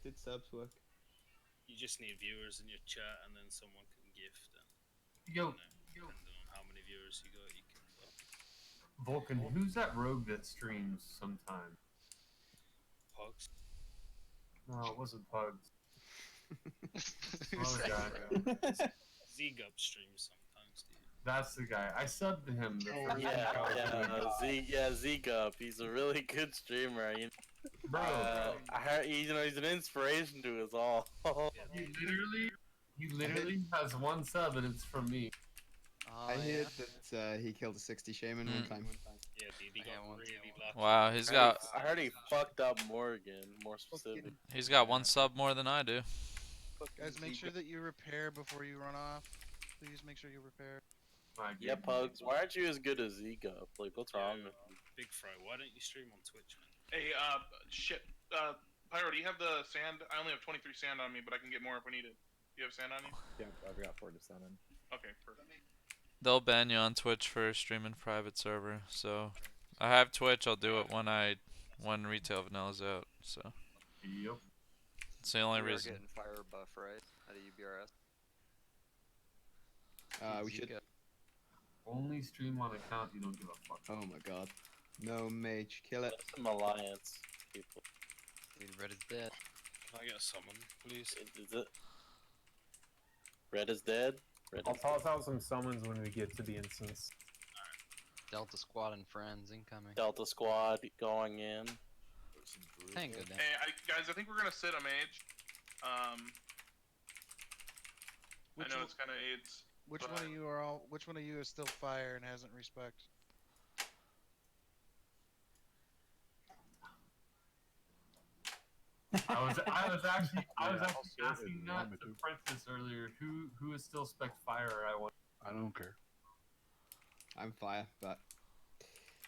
did subs work? You just need viewers in your chat, and then someone can gift. And, Yo, depending on how many viewers you got, you can. Vulcan, who's that rogue that streams sometimes? Pugs. No, it wasn't Pugs. Another guy. Z-Gub streams sometimes, dude. That's the guy. I subbed to him. The first Z-Gub. He's a really good streamer. Bro, I heard he's an inspiration to us all. he literally has one sub, and it's from me. I heard that he killed a 60 shaman one time. Yeah, dude, he got really lucky. Wow, he's got. I heard he fucked up Morgan, more specific. He's got one sub more than I do. Guys, make sure that you repair before you run off. Please make sure you repair. Yeah, Pugs, why aren't you as good as Z-Gub? Like, what's wrong with you? Big Fry, why don't you stream on Twitch, man? Hey, shit. Pyro, do you have the sand? I only have 23 sand on me, but I can get more if we need it. Do you have sand on you? Yeah, I've got 47. Okay, perfect. They'll ban you on Twitch for streaming private server. So I have Twitch. I'll do it when retail vanilla's out. So Yep. it's the only We are reason. getting fire buff, right? Out of UBRS. We should. Only stream on account you don't give a fuck. Oh my god. No mage, kill it. Some alliance people. Dude, Red is dead. Can I get a summon, please? Is it? Red is dead? I'll toss out some summons when we get to the instance. Delta Squad and friends incoming. Delta Squad going in. Thank goodness. Hey, guys, I think we're gonna sit a mage. I know it's kind of AIDS. Which one of you are all? Which one of you is still fire and hasn't respect? I was actually asking that to Princess earlier. Who is still spec fire? I don't care. I'm fire, but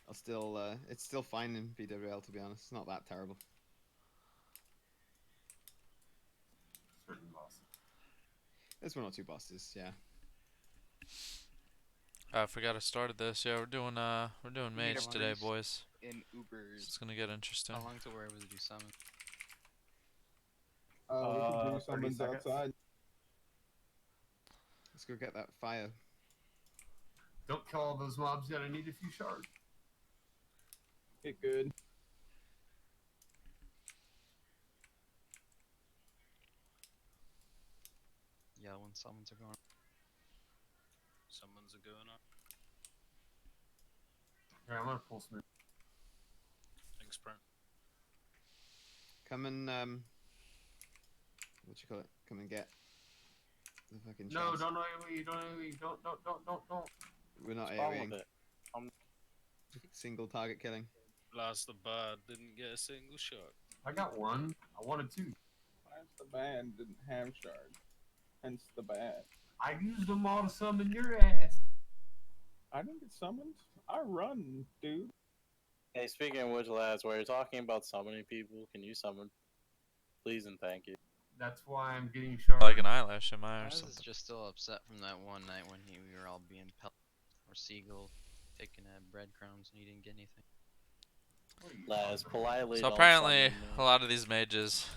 I'll still. It's still fine in PWL, to be honest. It's not that terrible. Certain bosses. There's one or two bosses, yeah. I forgot I started this. Yeah, we're doing mage today, boys. In Ubers. It's gonna get interesting. How long till we're able to do summon? We can do 30 summons seconds. outside. Let's go get that fire. Don't kill all those mobs yet. I need a few shards. Get good. Yeah, when summons are going. Summons are going up. Here, I'm gonna pull some. Thanks, Brent. Come and what you call it? Come and get the fucking. No, shards. don't AoE, don't. We're not What's wrong AoEing. with it? Single target killing. Blast the Bard didn't get a single shot. I got one. I wanted two. Blast the band didn't have shards. Hence the bad. I used them all to summon your ass. I didn't get summoned. I run, dude. Hey, speaking of which, lads, while you're talking about summoning people, can you summon? Please and thank you. That's why I'm getting shards. Like an eyelash in my eye or I was something. just still upset from that one night when we were all being pelted or seagull taking breadcrumbs and he didn't get anything. Lads, politely. So don't apparently, summon me. a lot of these mages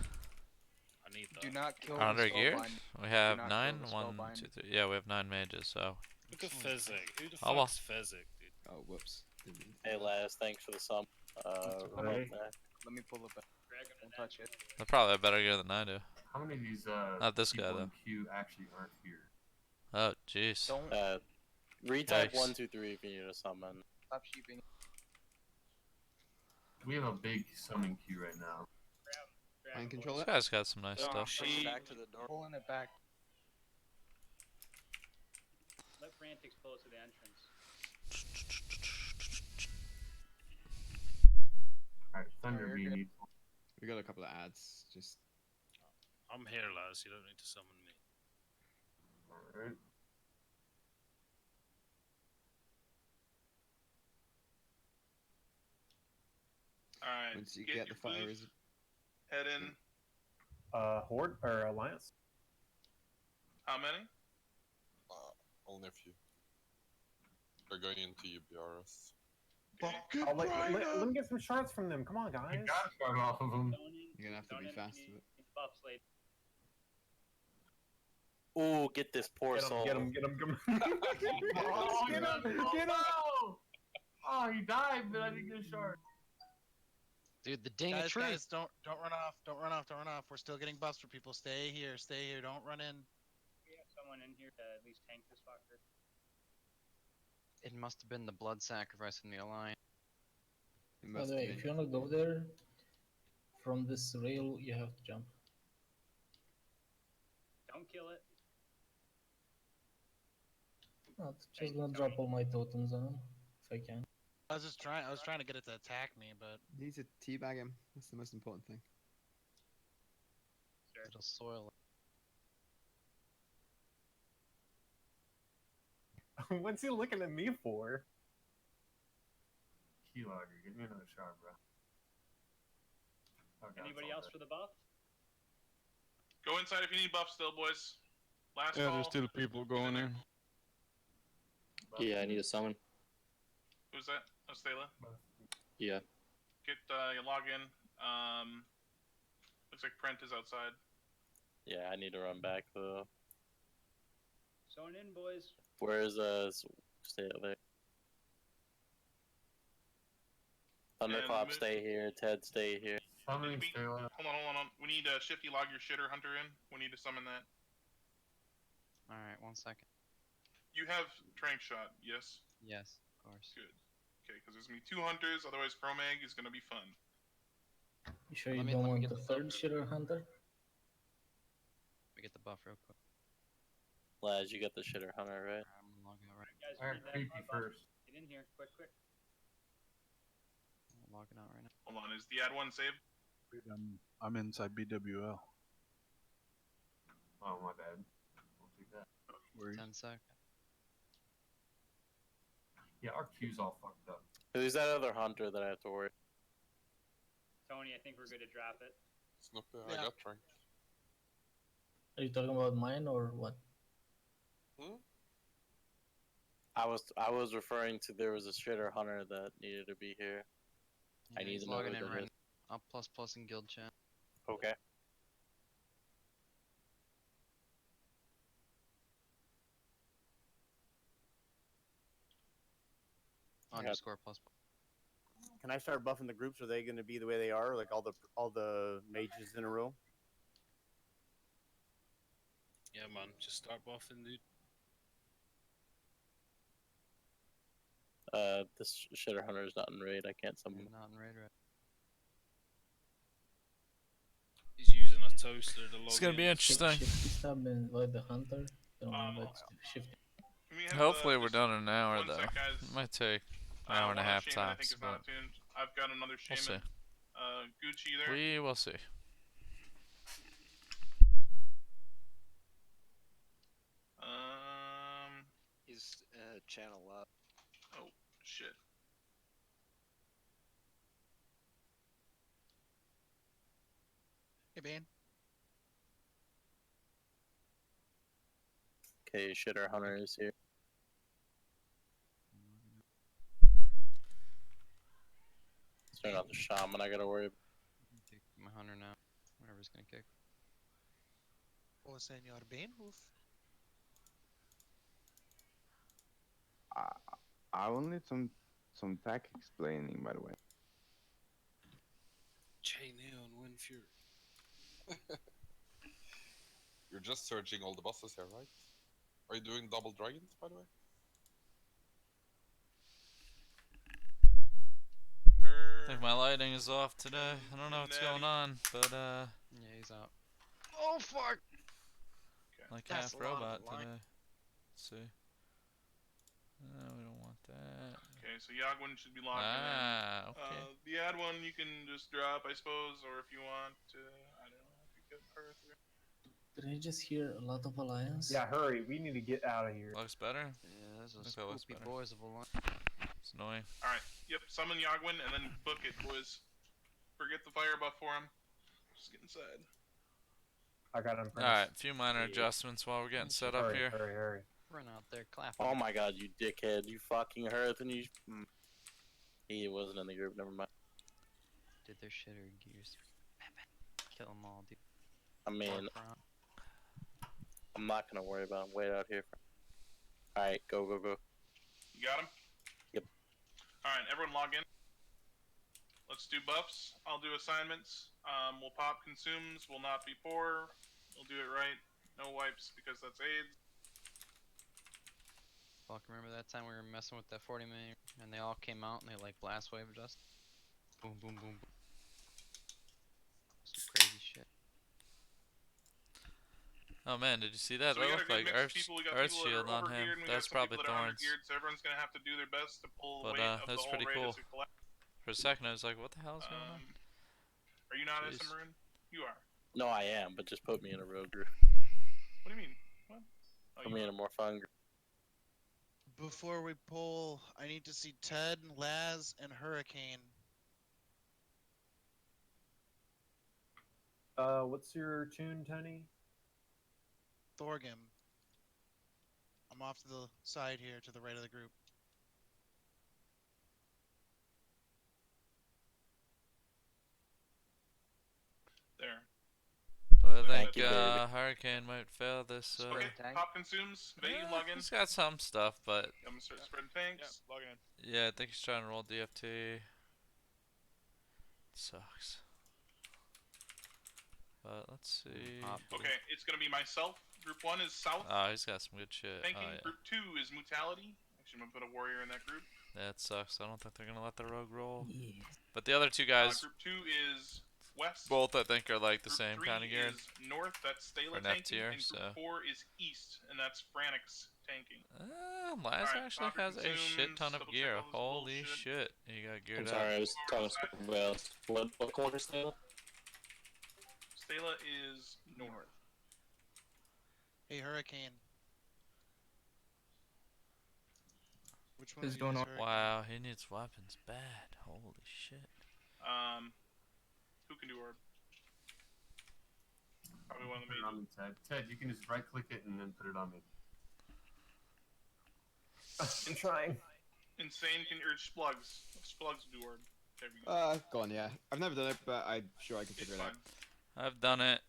I need that. Do not kill are under the geared. spellbind. We have not 9, kill the 1, spellbind. 2, 3. Yeah, we have 9 mages. So Look at Fezzik. Who the Oh, well. fuck's Fezzik, dude? Oh, whoops. Didn't mean to Hey, do that. lads, thanks for the sum. okay. Let me pull it back. Don't touch it. they're probably have better gear than I do. How many of these Not this guy, people in though. queue actually aren't here? Oh, jeez. Don't Retype Yikes. 1, 2, 3 if you need a summon. stop sheeping. We have a big summon queue right now. Mind control This it. guy's got some nice Oh, stuff. Bring it back to the door. Pulling it back. Let Frantics close to the entrance. Alright, Thunder you're Bee good. needs. We got a couple of ads. Just I'm here, lads. You don't need to summon me. Alright. Alright. once you get the your fire, boost, is head in. Horde or Alliance? How many? Only a few. They're going into UBRS. Oh, let me get some shards from them. Come on, guys. You gotta start off of them. you're gonna have to be fast with it. buffs later. Ooh, get this poor soul. Get him. Oh, get him! Oh, he died, but I didn't get a shard. Dude, the dang Guys, tree. guys, don't run off. Don't run off. Don't run off. We're still getting buffs for people. Stay here. Stay here. Don't run in. We have someone in here to at least tank this fucker. It must have been the blood sacrifice in the alliance. It By must the have way, been. if you wanna go there, from this rail, you have to jump. Don't kill it. Not just gonna drop all my totems on him, if I can. I was trying to get it to attack me, but You need to teabag him. That's the most important thing. It'll soil. What's he looking at me for? Keylogger, get me another shard, bro. Okay, Anybody else for the buff? Go inside if you need buff still, boys. Last Yeah, call. there's still people going in. Yeah, I need a summon. Who's that? Ostela? Yeah. Get your login. Looks like Prent is outside. Yeah, I need to run back though. Zone in, boys. Where's stay there? Thunderclap, stay here. Ted, stay here. Summoning Stella. Hold on. We need Shifty log your shitter hunter in. We need to summon that. Alright, 1 second. You have trank shot, yes? Yes, of course. Good. Okay, because there's gonna be 2 hunters, otherwise Promag is gonna be fun. You sure you Let me don't want get the the third buff. shitter hunter? Let me get the buff real quick. Laz, you got the shitter hunter, right? I'm gonna log out right Guys, Alright, need that creepy buff. first. Get in here, quick. I'm logging out right now. Hold on, is the ad one saved? I'm inside BWL. Oh, my bad. We'll take that. Where you? 10 sec. Yeah, our queue's all fucked up. Who's that other hunter that I have to worry? Tony, I think we're good to drop it. Snoopy, Yeah. I got tranked. Are you talking about mine or what? I was referring to there was a shitter hunter that needed to be here. Yeah, I need he's to know logging who in that right is. now. Up plus in guild chat. Okay. Underscore plus. Can I start buffing the groups? Are they going to be the way they are, like all the mages in a row? Yeah, man, just start buffing, dude. This shitter hunter is not in raid. I can't summon him. Not in raid right. He's using a toaster to log It's gonna in. be interesting. Shifty stab and like the hunter. Don't invite shifty. Can we have, Hopefully we're just done in an hour one though. sec, guys. It might take an hour and a one of half Shaman, I think, tops, is not but tuned. I've got another we'll shaman. see. Gucci there. We will see. He's channel up. Oh shit. hey, Bane. Okay, shitter hunter is here. Turn out the shaman. I gotta worry. Take my hunter now. Whatever's gonna kick. Oh, Senor Bane, oof. I will need some tech explaining, by the way. Chain on Wind Fury. You're just searching all the bosses here, right? Are you doing double dragons, by the way? I think my lighting is off today. I don't know what's going on, but Yeah, he's out. Oh fuck! like That's half a lot of robot line. today. Let's see. No, we don't want that. Okay, so Yagwin should be logged Ah, in. okay. The ad one you can just drop, I suppose, or if you want to, I don't know, if you get her through. Did I just hear a lot of alliance? Yeah, hurry. We need to get out of here. Looks better. Yeah, those I are think that looks spooky better. boys of a line. It's annoying. Alright, yep, summon Yagwin and then book it, boys. Forget the fire buff for him. Just get inside. I got him. Alright, a few minor adjustments while we're getting set up here. Hurry. Run out there clapping. Oh my god, you dickhead! You fucking heard and you. He wasn't in the group. Never mind. Did their shitter gears. Kill them all, dude. I mean, forefront. I'm not gonna worry about him. Wait out here. Alright, go, go, go. You got him? Yep. Alright, everyone log in. Let's do buffs. I'll do assignments. We'll pop consumes. Will not be poor. We'll do it right. No wipes because that's AIDS. Fuck, remember that time we were messing with that 40 million and they all came out and they like blast waved us? Boom, boom, boom, boom. Some crazy shit. Oh man, did you see that? So we That got a looked good like mix of Earth, people. We got Earth people that Shield are on him. overgeared, and we That's got some probably people that are Thorns. undergeared, so everyone's gonna have to do their best to pull the But weight of that's the whole pretty raid cool. as we collect. For a second, I was like, what the hell is going on? Are you not Jeez. SM Maroon? You are. No, I am, but just put me in a road group. What do you mean? What? Oh, Put you me in a more fun group. Before we pull, I need to see Ted, Laz, and Hurricane. What's your tune, Tony? Thorgrim. I'm off to the side here, to the right of the group. There. So I Thank think you, baby. Hurricane might fail this. Okay, pop consumes. Bait, you log in. He's got some stuff, but I'm gonna start spreading tanks. Yeah, logging in. yeah, I think he's trying to roll DFT. Sucks. But let's see. Okay, it's gonna be myself. Group 1 is south. Oh, he's got some good shit. Tanking. Oh, yeah. Group 2 is mutality. Actually, I'm gonna put a warrior in that group. That sucks. I don't think they're gonna let the rogue roll. Yeah. But the other two guys, Group 2 is west. both I think are like the Group same 3 kind of geared. is north. That's Stela Or an F tanking. tier, And group so. 4 is east, and that's Franix tanking. Laz Alright, actually Popper has a shit consumes, ton of double check gear. all this Holy bullshit. shit. He got geared I'm up. sorry, I was talking to something else. What corner still? Stela is north. Hey, Hurricane. Which one Who's of you going is on? Hurricane? Wow, he needs weapons bad. Holy shit. Who can do orb? Probably one of the Put it on me, Ted. Ted, you can just right click it and then put it on me. I'm trying. Insane can urge Splugs. Splugs do orb. There we go. Go on, yeah. I've never done it, but I'm sure I can figure it out. I've done it.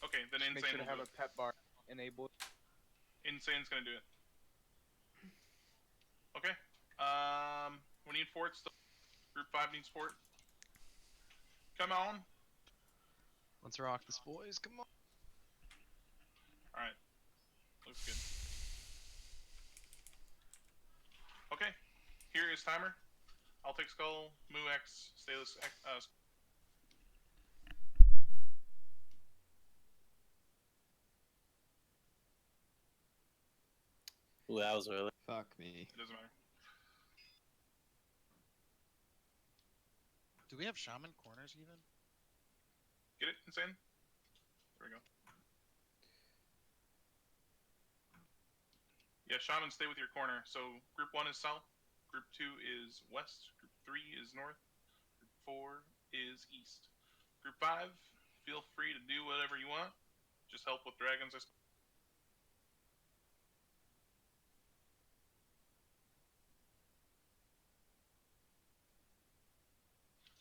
Okay, then Just make Insane sure to will have do a pet bar enabled. it. Insane's gonna do it. Okay. We need forts. Group 5 needs fort. Come on. Let's rock this, boys. Come on. Alright. Looks good. Okay. Here is timer. I'll take Skull, Moo X, Stalis X. Ooh, that was early. Fuck me. It doesn't matter. Do we have shaman corners even? Get it, Insane? There we go. Yeah, Shaman, stay with your corner. So, Group 1 is south, Group 2 is west, Group 3 is north, Group 4 is east. Group 5, feel free to do whatever you want. Just help with dragons.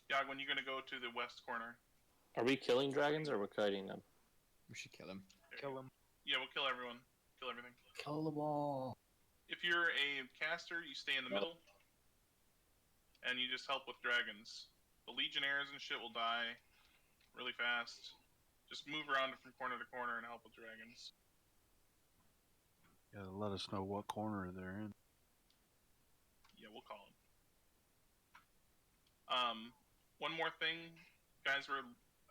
Yagwin, you're gonna go to the west corner. Are we killing dragons or we're kiting them? We should kill him. Kill him. Yeah, we'll kill everyone. Kill everything. Kill them all. If you're a caster, you stay in the middle. And you just help with dragons. The legionnaires and shit will die really fast. Just move around from corner to corner and help with dragons. Yeah, let us know what corner they're in. Yeah, we'll call them. One more thing. Guys, we're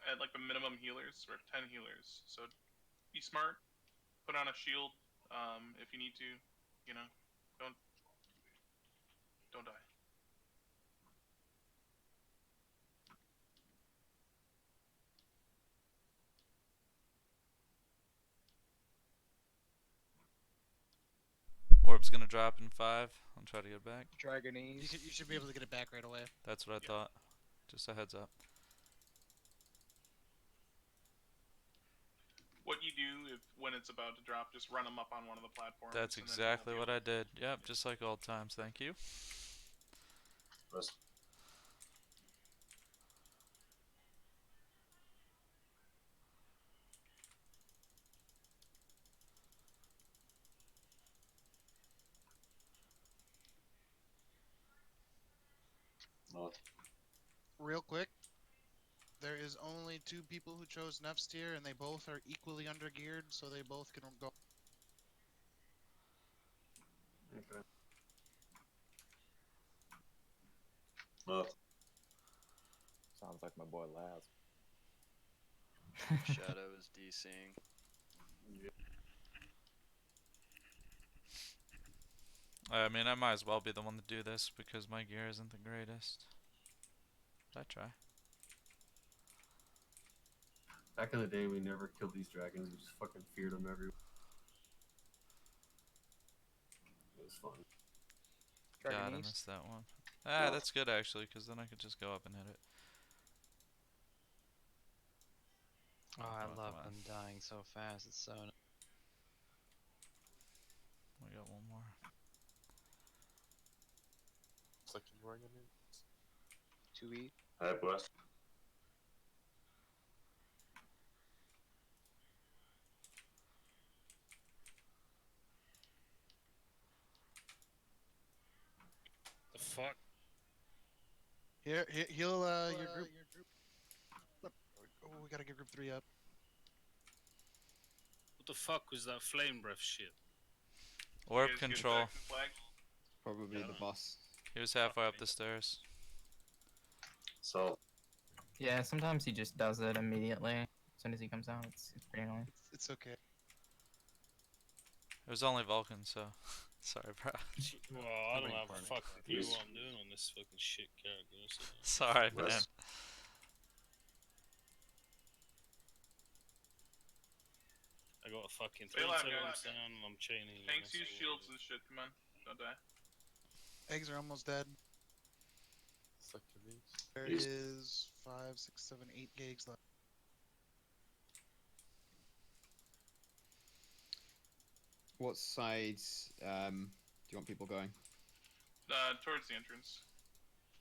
at like the minimum healers. We're at 10 healers. So be smart. Put on a shield if you need to. You know, don't die. Orb's gonna drop in 5. I'll try to get back. Dragonese. You should be able to get it back right away. That's what I thought. Just a heads up. What you do when it's about to drop, just run them up on one of the platforms. That's exactly what I did. Yep, just like old times. Thank you. Real quick, there is only 2 people who chose Neff's tier, and they both are equally undergeared, so they both can go. Okay. Sounds like my boy Laz. Shadow is DCing. I mean, I might as well be the one to do this because my gear isn't the greatest. But I try. Back in the day, we never killed these dragons. We just fucking feared them everywhere. It was fun. God, I missed that one. Ah, that's good actually, because then I could just go up and hit it. Oh, I come love on. them dying so fast. It's so. We got one more. Second dragon in. 2E. Hi, boss. The fuck? Here, heal your group. Oh, we gotta get group 3 up. What the fuck was that flame breath shit? Orb You guys get control. Jackson flag? Probably the boss. He was halfway up the stairs. So. Yeah, sometimes he just does it immediately as soon as he comes out. It's pretty annoying. It's okay. It was only Vulcan, so sorry, bro. Well, I don't have a fucking clue what I'm doing on this fucking shit character. So. Sorry, man. I got a fucking Stay 3 alive, totems guys. down and I'm chaining. Tanks use shields and shit. Come on, don't die. Eggs are almost dead. Second these. There is 5, 6, 7, 8 gigs left. What sides do you want people going? Towards the entrance.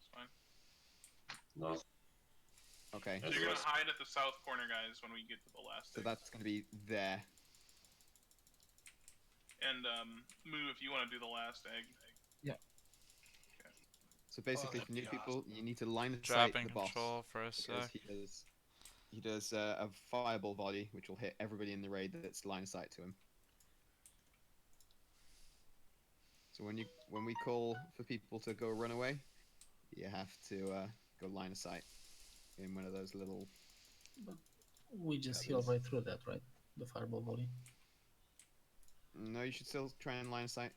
It's fine. No. Okay. So you're gonna hide at the south corner, guys, when we get to the last So egg. that's gonna be there. And Moo, if you want to do the last egg. Yeah. Okay. So basically, for new people, you need to line of sight Dropping the boss. control for a Because sec. he does a fireball volley, which will hit everybody in the raid that's line of sight to him. So when we call for people to go run away, you have to go line of sight in one of those little. But we just heal right through that, right? The fireball volley. No, you should still try and line of sight.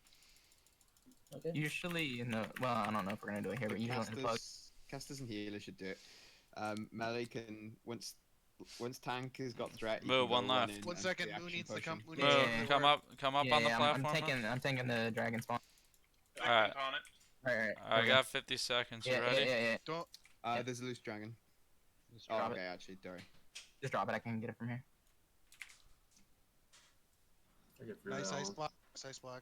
Okay. Usually, in the well, I don't know if we're gonna do it here, but usually in the pub. Casters and healers should do it. Melee can once tank has got the drag. Move one left. 1 second, Moo needs to come. Move. Come up on the platform. I'm taking the dragon spawn. Alright. Alright. I got 50 seconds. You ready? Yeah. Don't. There's a loose dragon. Just Oh, drop okay, it. actually, sorry. Just drop it. I can get it from here. Nice ice block. Nice ice block.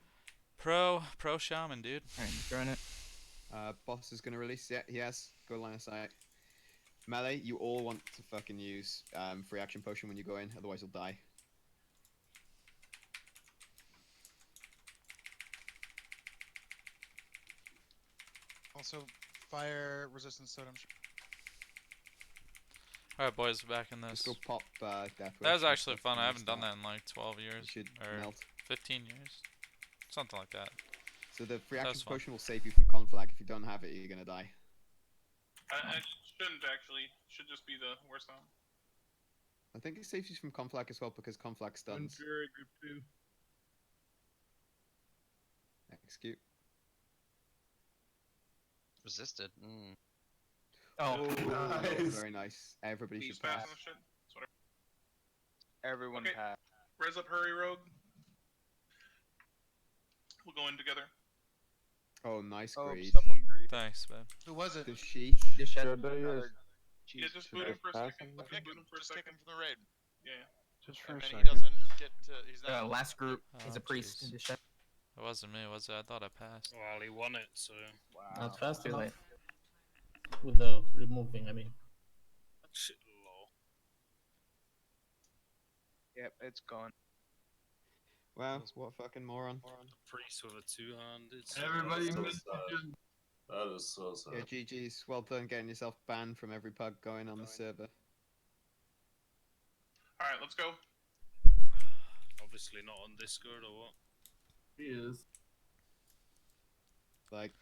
Pro shaman, dude. Alright, just throwing it. Boss is gonna release. Yeah, he has. Go line of sight. Melee, you all want to fucking use free action potion when you go in, otherwise you'll die. Also, fire resistance totem. Alright, boys, back in this. Just go pop death. That was actually fun. I haven't done that in like 12 years. Should or melt. 15 years. Something like that. So the free That's action fun. potion will save you from conflag. If you don't have it, you're gonna die. I shouldn't actually. Should just be the worst one. I think it saves you from conflag as well because conflag stuns. Group 2. Execute. Resisted. Oh, nice. Very nice. Everybody He's should pass. passing the shit. That's what Everyone Okay. passed. Res up, hurry, rogue. We'll go in together. Oh, nice Oh, greed. someone agreed. Thanks, man. Who was it? The sheep. Just shut Should they use Yeah, just boot him for a second. Just boot him for a Just take second. him from the raid. Yeah. just for And a then second? he doesn't get to. He's not. last group is Oh, a priest. jeez. Just shut. It wasn't me, was it? I thought I passed. Well, he won it, so. Not fast Too enough. late. With the removing, I mean. Shit low. Yep, it's gone. Wow, what a fucking moron. Priest with a two-handed. Everybody so- missed it. That is so sad. Yeah, GG's. Well done getting yourself banned from every pug going on the server. Alright, let's go. Obviously not on Discord or what? He is. Like,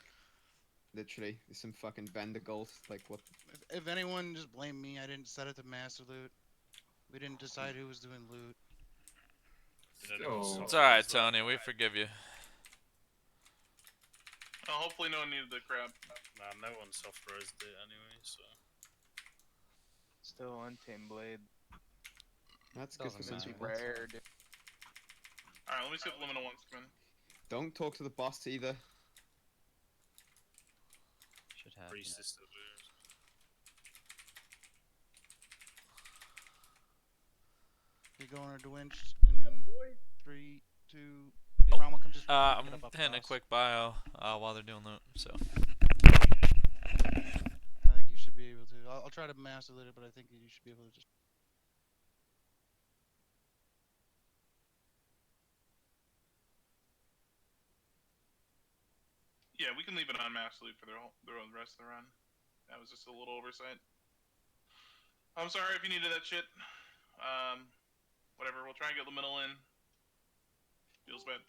literally, there's some fucking vendor goals. Like, what? If anyone, just blame me. I didn't set it to master loot. We didn't decide who was doing loot. It's alright, Tony. We forgive you. Hopefully no one needed the crab. Nah, no one soft-rosed it anyway, so... Still Untamed Blade. That's good for some people. Rare, dude. Alright, let me see if Liminal wants to come in. Don't talk to the boss either. Should have. Priestess still We going to Dwinched in 3, 2. Yeah, Rama, come just I'm get up hitting a across. quick bio while they're doing loot, so. I think you should be able to. I'll try to master loot it, but I think you should be able to just. Yeah, we can leave it on master loot for the rest of the run. That was just a little oversight. I'm sorry if you needed that shit. Whatever, we'll try and get Liminal in. Feels bad.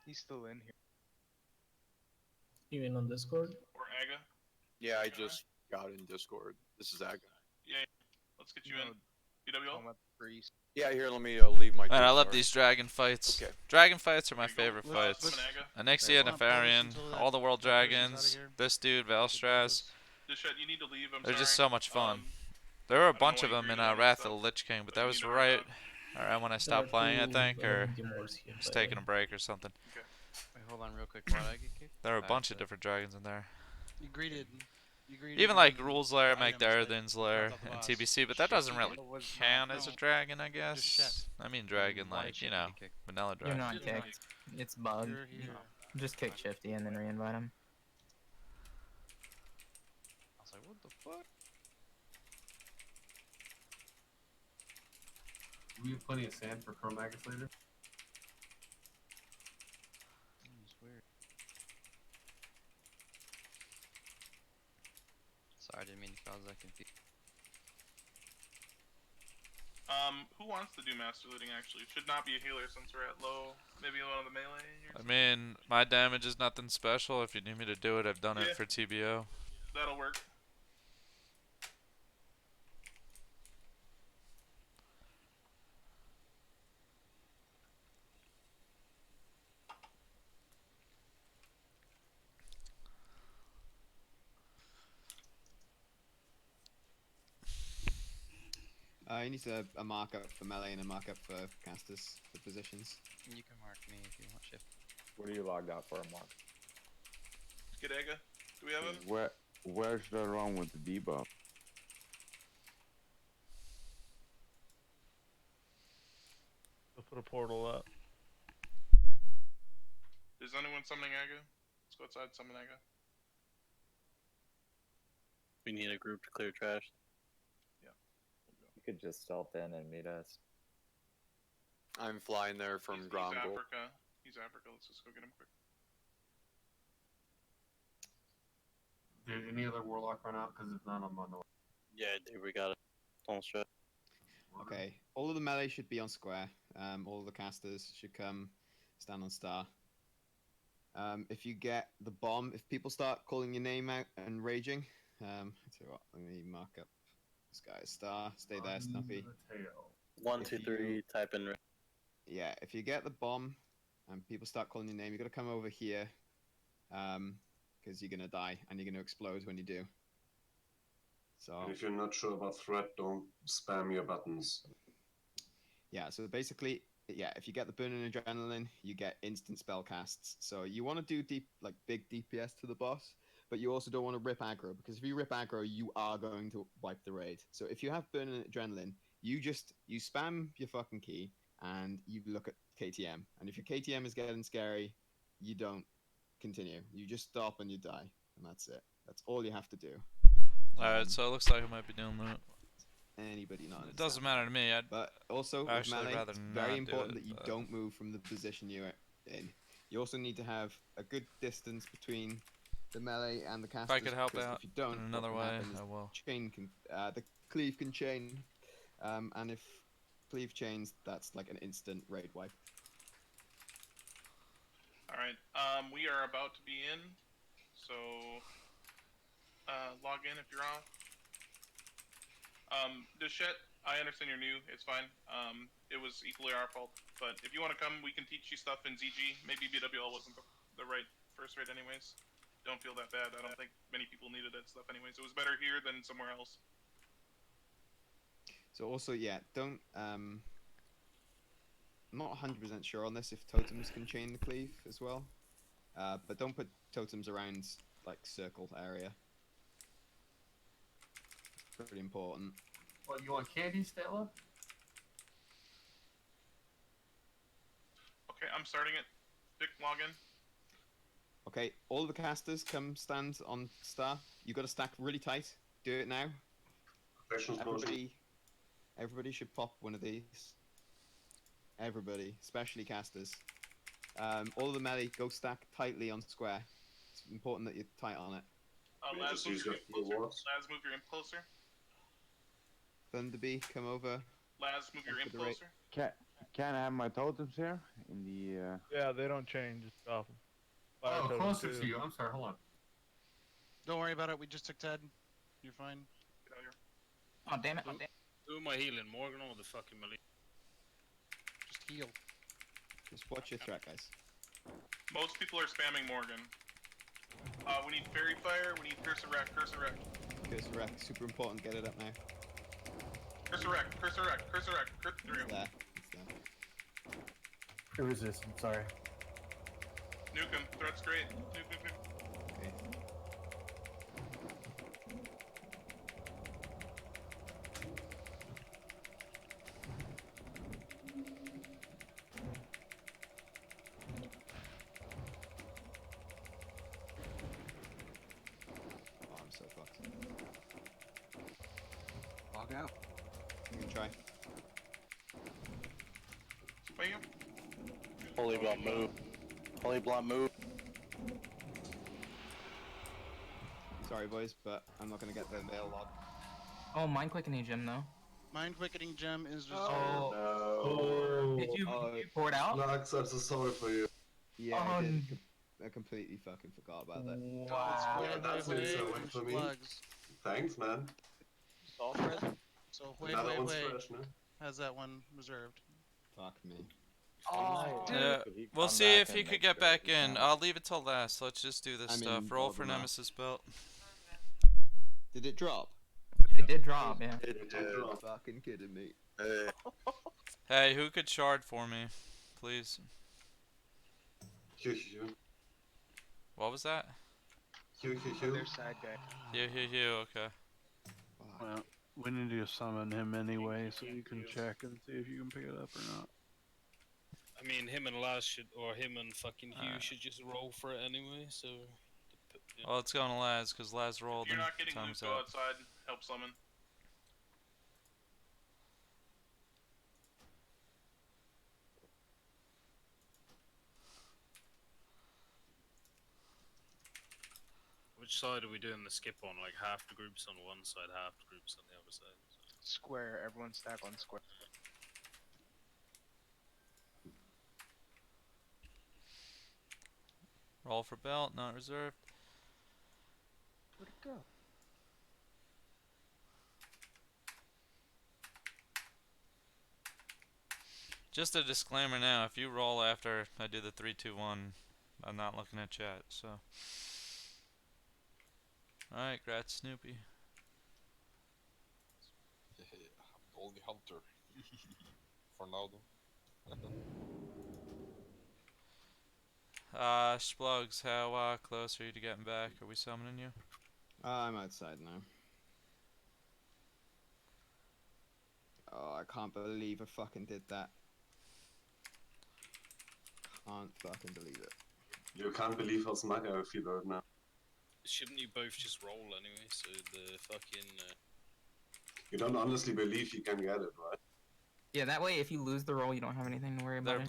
He's still in here. Even on Discord? Or Aga. Yeah, I just got in Discord. This is Aga. Yeah, let's get you in. PWL? Yeah, here, let me leave my. Man, I group, love sorry. these dragon fights. Okay. Dragon fights are my favorite fights. Anixia, Nefarian, all the world dragons, this dude, Valstraz. You need to leave, I'm They're just sorry. so much fun. There were a bunch of them in Wrath of the Lich King, but that was right when I stopped playing, I think, or just taking a break or something. Wait, hold on real quick. Why did I get kicked? There were a bunch of different dragons in there. You greeted. Even like Rules Lair, Magdaradin's Lair, and TBC, but that doesn't really count as a dragon, I guess. I mean dragon, like, you know, vanilla You're dragon. not kicked. It's bugged. Just kick Shifty and then re-invite him. I was like, what the fuck? We have plenty of sand for Chromagus later. It's weird. Sorry, I didn't mean to cause that confusion. Who wants to do master looting actually? Should not be a healer since we're at low. Maybe one of the melee or I mean, my damage is nothing special. If you need me to do it, I've done it for TBO. That'll work. He needs a markup for melee and a markup for casters for positions. You can mark me if you want shift. What are you logged out for, Mark? Get Aga. Do we have him? Where's the wrong with the debuff? Let's put a portal up. Is anyone summoning Aga? Let's go outside, summon Aga. We need a group to clear trash. You could just stealth in and meet us. I'm flying there from He's ground goal. Africa. He's Africa. Let's just go get him quick. Did any other warlock run out? Because if not, I'm on the way. Yeah, dude, we got it. Don't stress. Okay, all of the melee should be on square. All of the casters should come stand on star. If you get the bomb, if people start calling your name out and raging, I tell you what, let me mark up this guy as star. Stay there, Snuffy. 1, 2, 3, type in. Yeah, if you get the bomb and people start calling your name, you got to come over here, because you're gonna die and you're gonna explode when you do. So. And if you're not sure about threat, don't spam your buttons. Yeah, so basically, yeah, if you get the burning adrenaline, you get instant spell casts. So you want to do big DPS to the boss, but you also don't want to rip aggro, because if you rip aggro, you are going to wipe the raid. So if you have burning adrenaline, you spam your fucking key and you look at KTM. And if your KTM is getting scary, you don't continue. You just stop and you die, and that's it. That's all you have to do. Alright, so it looks like I might be doing that. Anybody not? It doesn't matter to me. But also, with actually melee, rather it's not very do important it, that you but- don't move from the position you're in. You also need to have a good distance between the melee and the casters. If I could help because out if you don't, in another what can way, happen is I will. Chain can, the cleave can chain, and if cleave chains, that's like an instant raid wipe. All right. We are about to be in, so log in if you're off. Deshette, I understand you're new. It's fine. It was equally our fault. But if you want to come, we can teach you stuff in ZG. Maybe BWL wasn't the right first raid, anyways. Don't feel that bad. I don't think many people needed that stuff, anyways. It was better here than somewhere else. So also, yeah, don't. I'm not 100% sure on this if totems can chain the cleave as well. But don't put totems around like circle area. Pretty important. What, you want candy, Stella? Okay, I'm starting it. Dick, log in. Okay, all the casters come stand on star. You got to stack really tight. Do it now. Everybody should pop one of these. Everybody, especially casters. All of the melee, go stack tightly on square. It's important that you're tight on it. Laz, move your imp closer. Laz, move your imp closer. Thunderbee, come over. Laz, move your imp closer. Can I have my totems here in the? Yeah, they don't change. Just drop them. Oh, closer to you. I'm sorry. Hold on. Don't worry about it. We just took Ted. You're fine. Get out here. Oh damn it! Oh, damn. Who am I healing? Morgan or the fucking melee? Just heal. Just watch your threat, guys. Most people are spamming Morgan. We need Fairy Fire. We need Curse Wreck. Curse Wreck. Curse wreck, super important. Get it up now. Curse Wreck. Curse Wreck. Curse Wreck. There we go. There. It's there. Resistance. Sorry. Nuke him. Threat's great. Nuke. Okay. Oh, I'm so fucked. Log out. You can try. Bam. Holy blunt move. Holy blunt move. Sorry, boys, but I'm not gonna get the mail log. Oh, mind quickening gem though. Mind quickening gem is reserved. Oh. Did you pour it out? Naxx, I'm so sorry for you. Yeah, I did. I completely fucking forgot about that. Wow. Yeah, that's really so much for me. Thanks, man. So wait, Another wait, one's wait. fresh, no? Has that one reserved? Fuck me. Oh, Yeah, we'll see if he could get back in. I'll leave it till last. Let's just do this I mean, stuff. Roll bother for not. Nemesis belt. Did it drop? It did drop, yeah. You're fucking kidding me. Hey, who could shard for me, please? What was that? Their side guy. Hugh, okay. Well, we need to summon him anyway, so you can check and see if you can pick it up or not. I mean, him and Laz should, or him and fucking Hugh should just roll for it anyway, so... Well, it's going to Laz, because Laz rolled If you're and not getting loot, time's go up. outside. Help summon. Which side are we doing the skip on? Like half the groups on one side, half the groups on the other side? Square. Everyone stack on square. Roll for belt, not reserved. Where'd it go? Just a disclaimer now, if you roll after I do the 3, 2, 1, I'm not looking at chat, so. Alright, grats Snoopy. Yeah, I'm the only hunter. For now, though. Splugs, how close are you to getting back? Are we summoning you? I'm outside now. Oh, I can't believe I fucking did that. Can't fucking believe it. You can't believe how smart I feel right now. Shouldn't you both just roll anyway, so the fucking... You don't honestly believe you can get it, right? Yeah, that way if you lose the roll, you don't have anything to worry about.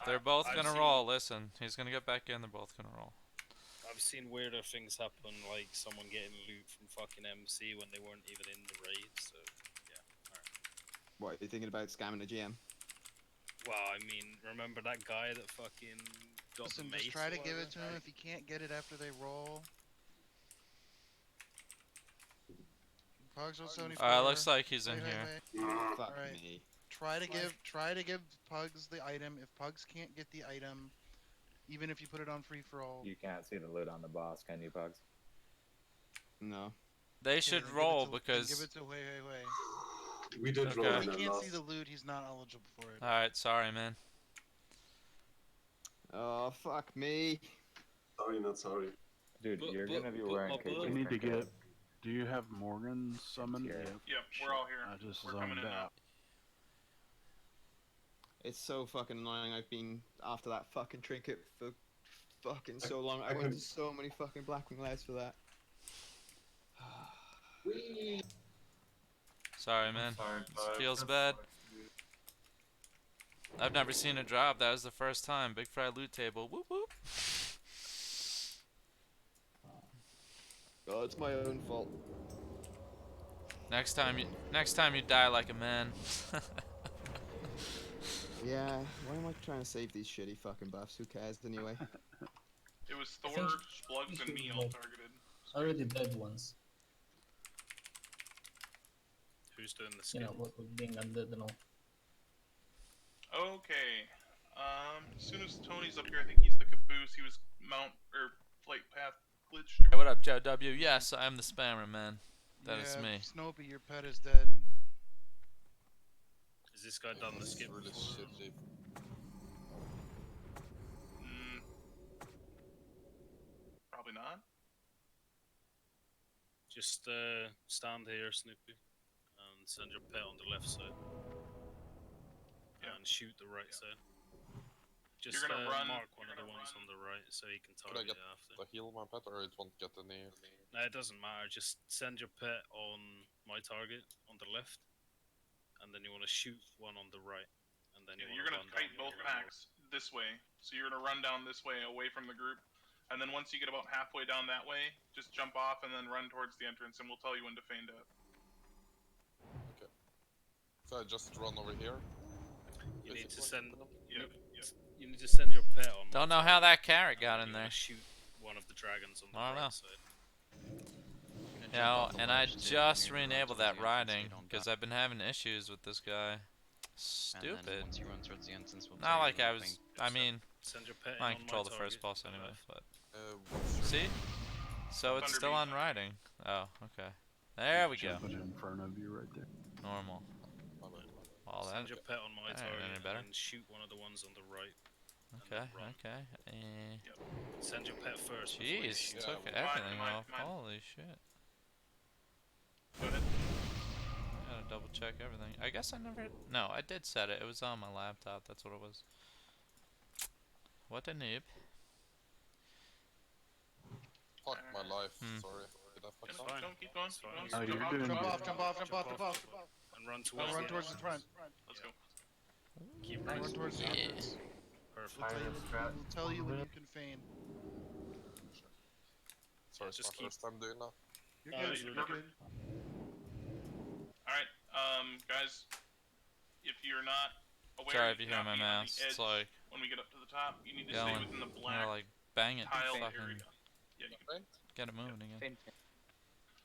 They're both I've gonna seen- roll. Listen, he's gonna get back in. They're both gonna roll. I've seen weirder things happen, like someone getting loot from fucking MC when they weren't even in the raid. So yeah, alright. What, are you thinking about scamming the GM? Well, I mean, remember that guy that fucking got Listen, the mace? just try to or give whatever? it to him. If you can't get it after they roll. Pugs on 74. Looks like he's in here. Fuck Alright. me. Try to give Pugs the item. If Pugs can't get the item, even if you put it on free for all. You can't see the loot on the boss, can you, Pugs? No. They should roll because. Give it to Wei. We did Okay. roll If in he that can't see last. the loot, he's not eligible for it. Alright, sorry, man. Oh, fuck me. Sorry, not sorry. Dude, you're gonna be wearing We need to get. Do you have Morgan summoned? Here. Yep. Yep, we're all here. I just We're coming zoned in now. out. It's so fucking annoying. I've been after that fucking trinket for fucking so long. I I went can- to so many fucking Blackwing Lairs for that. Sorry, man. Sorry, Feels that's bad. sucks, dude. I've never seen a drop. That was the first time. Big Fry loot table. Whoop whoop. Oh, it's my own fault. Next time you die like a man. Yeah, why am I trying to save these shitty fucking buffs? Who cares anyway? It was I Thor, think Splugs, and me all targeted. Already dead ones. Who's doing the You skip? know, what with being undead and all. Okay. As soon as Tony's up here, I think he's the caboose. He was mount or flight path glitched. Hey, what up, Joe W? Yes, I am the spammer, man. That is me. Snoopy, your pet is dead. Is this guy done the skip? Really shitty. Probably not. Just stand here, Snoopy, and send your pet on the left side. And shoot the right side. Just You're gonna run. mark one of the ones on the right so he can Could I target get it after. the heal my pet, or it won't get any? No, it doesn't matter. Just send your pet on my target on the left, and then you want to shoot one on the right, and then You're gonna kite both packs this way. So you're gonna run down this way away from the group, and then once you get about halfway down that way, just jump off and then run towards the entrance, and we'll tell you when to feign death. Okay. So I just run over here. You need to send. You need to send your pet on. Don't know how that carrot got in there. Shoot one of the dragons on the I don't know. right side. You know, and I just re-enabled that riding because I've been having issues with this guy. Stupid. And then once you run towards the entrance, we'll Not tell you like when I to was. feign. I mean, Send your pet I on control my the first target boss anyway, but. What's See? So it's still on riding. Oh, okay. There we go. Jump it in front of you right there. Normal. All that. Send your pet on my that ain't target any better. and shoot one of the ones on the right. Okay, okay. Send your pet first. before you Jeez, shoot. took everything off. Holy shit. Go ahead. I gotta double check everything. I guess I never. No, I did set it. It was on my laptop. That's what it was. What a noob. Fuck my life. Sorry. Did I fuck It's up? fine. Don't keep going. Keep going. Oh, you're Jump doing off, good. jump off. And run Run towards towards the front. Let's go. Keep Run running. towards the entrance. Perfect. We'll tell you when you can feign. Sorry, it's just my first time doing that. You're good. you're You're good. good. Alright, guys, if you're not aware, Sorry if you you hear cannot my be on the mouse. edge It's like when we get up to the top, you need to going. stay within the I'm black gonna like bang it. tile Fucking area. Yeah, you can. get it moving again.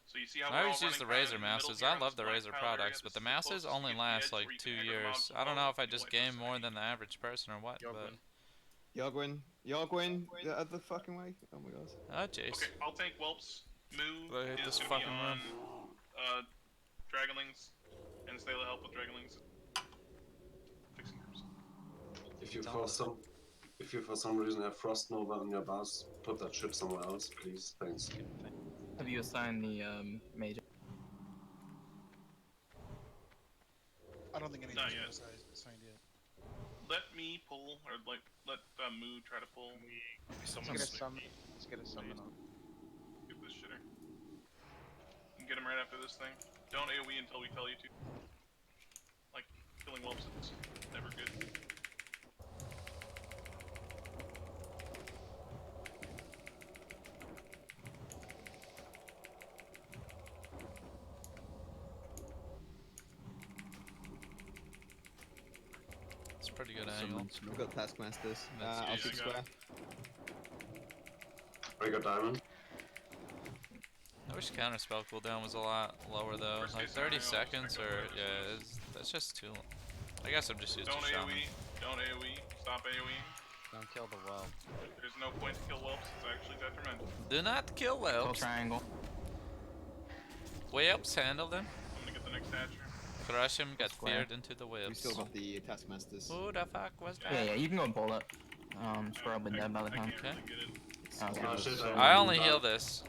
So you see how I we're all always use running the kinda Razer in the middle mouses. here I on love this the black Razer tile area? products, but This the is the mouses closest only you get to the last edge like where you 2 can anchor the years. mouse I don't below know if I and you just light game this more thing. than the average person or what, but. Yogwin, the other fucking way. Oh my god. Oh jeez. Okay, I'll take Whelp's move I hate is this gonna be fucking on room. Dragonlings, and Stayla help with Dragonlings. Fixing groups. If you for some reason have Frost Nova on your bars, put that shit somewhere else, please. Thanks. Have you assigned the mage? I don't think Not anything's yet. assigned yet. Let me pull, or like, let Moo try to pull. Let's get a summon. Let's get a summon on. Get this shitter. Get him right after this thing. Don't AoE until we tell you to. Like, killing whelps is never good. It's a pretty good angle. We've got taskmasters. That's I'll easy. shoot square. I got diamond. I wish counterspell cooldown was a lot lower though. Worst Like case 30 scenario, seconds check out or the yeah, that's just too long. I guess I'm just used Don't to shaman. AoE. Don't AoE. Stop AoE. Don't kill the well. There's no point to kill whelps. It's actually detrimental. Do not kill Kill whelps. triangle. Whelps handle them. I'm gonna get the next hatcher. Crush him, get Square. feared into the We whelps. still got the taskmasters. Who the fuck was that? Yeah, you can go bullet. Squirrel will be dead by the time. Okay. Oh, shit, I only heal this.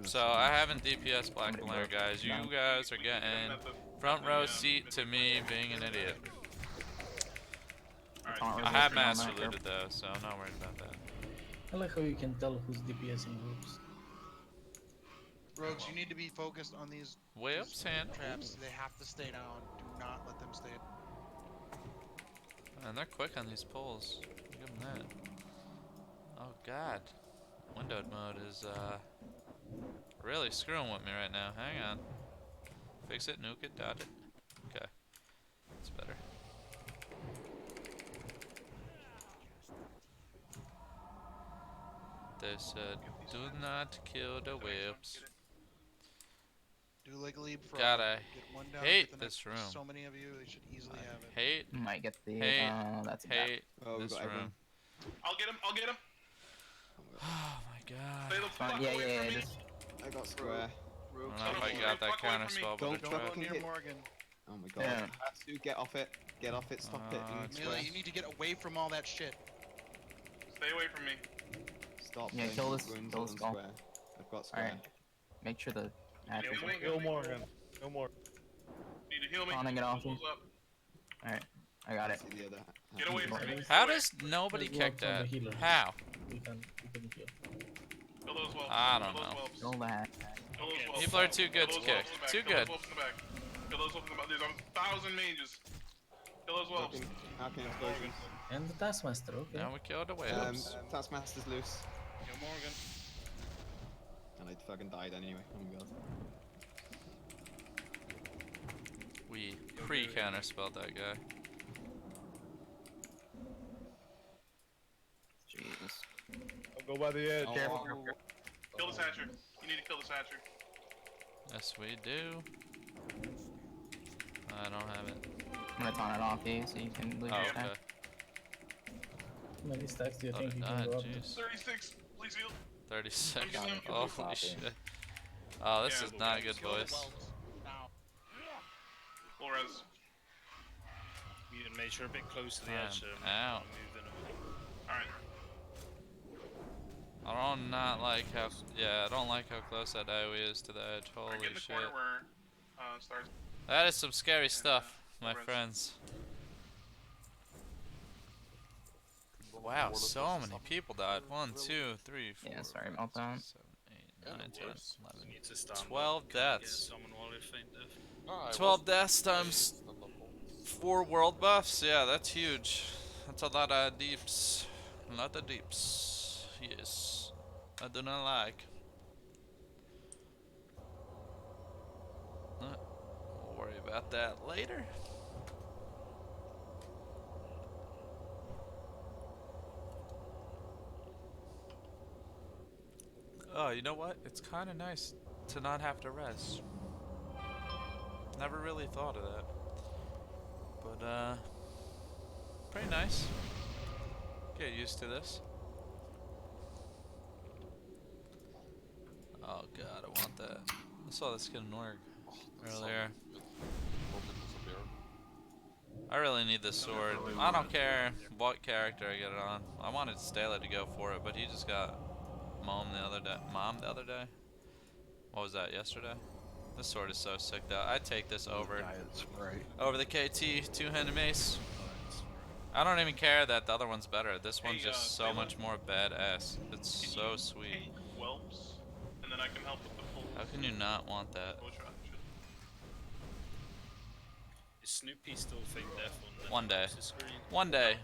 So I haven't DPS Blackwing Lair, guys. You guys are getting front row seat to me being an idiot. I have master looted though, so I'm not worried about that. I like how you can tell who's DPS in groups. Rogues, you need to be focused on these Whelps hand. traps. They have to stay down. Do not let them stay. And they're quick on these pulls. Give them that. Oh god. Windowed mode is really screwing with me right now. Hang on. Fix it, nuke it, dot it. Okay. That's better. They said, do not kill the whips. Do like leap for God, I get one down, hate get the this next. room. So many of you, they should easily have it. Hate. Might get the. That's a hate Oh, we've this got room. everyone. I'll get him. I'll get him. Oh my god. Stay the fuck Yeah, away yeah, from me. just. I got square. I don't know if I got that counter spell, but Don't I tried. fucking Near hit. Morgan. Oh my god. Yeah. Hatsu, get off it. Get off it. Stop it. Melee, you need to get away from all that shit. Stay away from me. Stop. Yeah, playing kill with this- wounds kill on this skull. square. I've got square. Alright. Make sure the hatch is. Kill Morgan. No more. Need to heal me. Tonic it off you. Pulls up. Alright. I got it. See the other. Get away from me. How does nobody There's kick whelps on the that? healer. How? We can heal. Kill those whelps. I don't Kill those know. whelps. Kill the hatch. Kill those whelps. People are too good Kill to those whelps kick. in the back. Too Kill good. those whelps in the back. Kill those whelps in the back. There's 1,000 mages. Kill those whelps. Arcane explosion. And the Taskmaster, okay. Now we killed the whelps. Taskmaster's loose. Kill Morgan. And I fucking died anyway. Oh my god. We pre-counter spelled that guy. Jesus. I'll go by the edge. Careful. Kill this hatcher. You need to kill this hatcher. Yes, we do. I don't have it. I'm gonna taunt it off you so you can lose Oh, your okay. attack. How many stacks do you Thought think it you died, can go up to? jeez. 36. Please heal. 36. I'm getting Holy floppy. shit. Oh, this Yeah, is not good, Kill the boys. whelps. Now. Full res. You can make sure a bit close to the I'm edge. out. Alright. I don't not like how. Yeah, I don't like how close that AoE is to the edge. Alright, Holy get in the shit. corner where stars. That is some scary stuff, my res. friends. Wow, so many people died. 1, 2, 3, 4. Yeah, sorry about that. 7, 8, 9, 10, 11. Need to stand 12 up, can't get deaths. someone while they're faint death. No, I 12 wasn't deaths playing times the double. 4 world buffs. Yeah, that's huge. That's a lot of deeps. A lot of deeps. Yes. I do not like. We'll worry about that later. Oh, you know what? It's kind of nice to not have to rest. Never really thought of that. But, pretty nice. Get used to this. Oh god, I want that. I saw this skin in Org earlier. I really need this sword. I don't care what character I get it on. I wanted Stela to go for it, but he just got mommed the other day. What was that, yesterday? This sword is so sick though. I'd take this over the KT two-handed mace. I don't even care that the other one's better. This one's just so much more badass. It's so sweet. Whelps, and then I can help with the full. How can you not want that? It's Snoopy still fake death on the One day. screen? One day.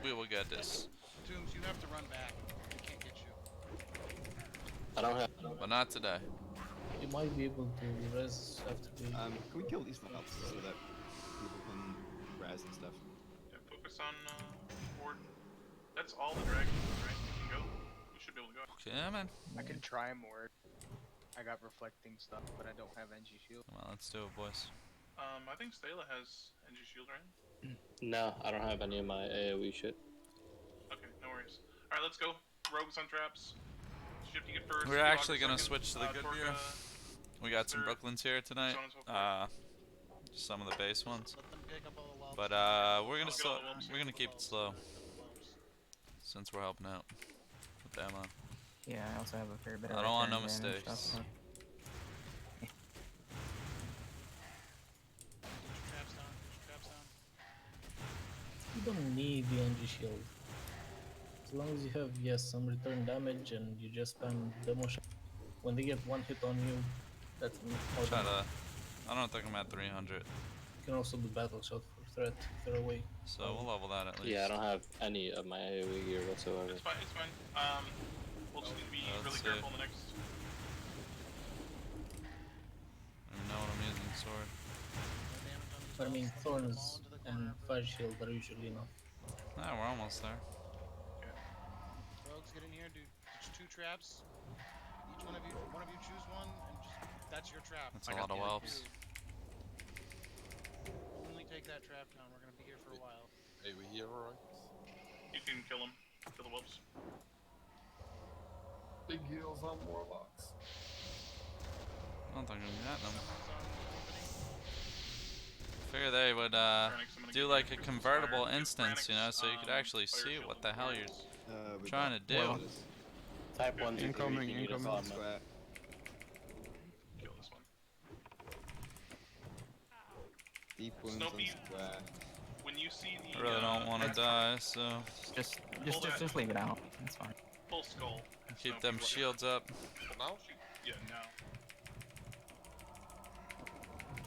We will get this. Tombs, you have to run back. We can't get you. I don't have. But not today. You might be able to res after the. Can we kill these valves so that people can res and stuff? Yeah, focus on horde. That's all the dragons, right? We can go. We should be able to go. Okay, man. I can try more. I got reflecting stuff, but I don't have NG shield. Come on, let's do it, boys. I think Stela has NG shield, right? No, I don't have any of my AoE shit. Okay, no worries. Alright, let's go. Rogues on traps. Shifty get first. We're actually gonna second, switch to the good gear. We got some Brooklyns here tonight. Just some of the base ones. But we're gonna keep it slow since we're helping out with the ammo. Yeah, I also have a fair bit of I don't want no return damage mistakes. stuff, so. Traps down. Traps down. You don't need the NG shield. As long as you have, yes, some return damage and you just spam demo shot. When they get one hit on you, that's more Try than to. I don't think I'm at 300. You can also do battle shot for threat if they're away. So we'll level that at least. Yeah, I don't have any of my AoE gear whatsoever. It's fine, it's fine. We'll just need to be really see. careful in the next. I don't even know what I'm using sword. But I mean, thorns and fire shield are usually enough. Ah, we're almost there. Rogues, get in here, do just 2 traps. Each one of you choose one, and just that's your trap. That's a lot of whelps. Only take that trap down. We're gonna be here for a while. Hey, we here, alright? You can kill him. Kill the whelps. Big heals on warlocks. I don't think I'm getting them. Figure they would do like a convertible instance, you know, so you could actually see what the hell you're trying to do. Type 1, 2, 3, Incoming, you need a incoming. summon. Kill this one. Deep wounds on square. When you see the. I really don't want to die, so Just leave it out. That's fine. Full skull. keep them shields up. Now? Yeah, now.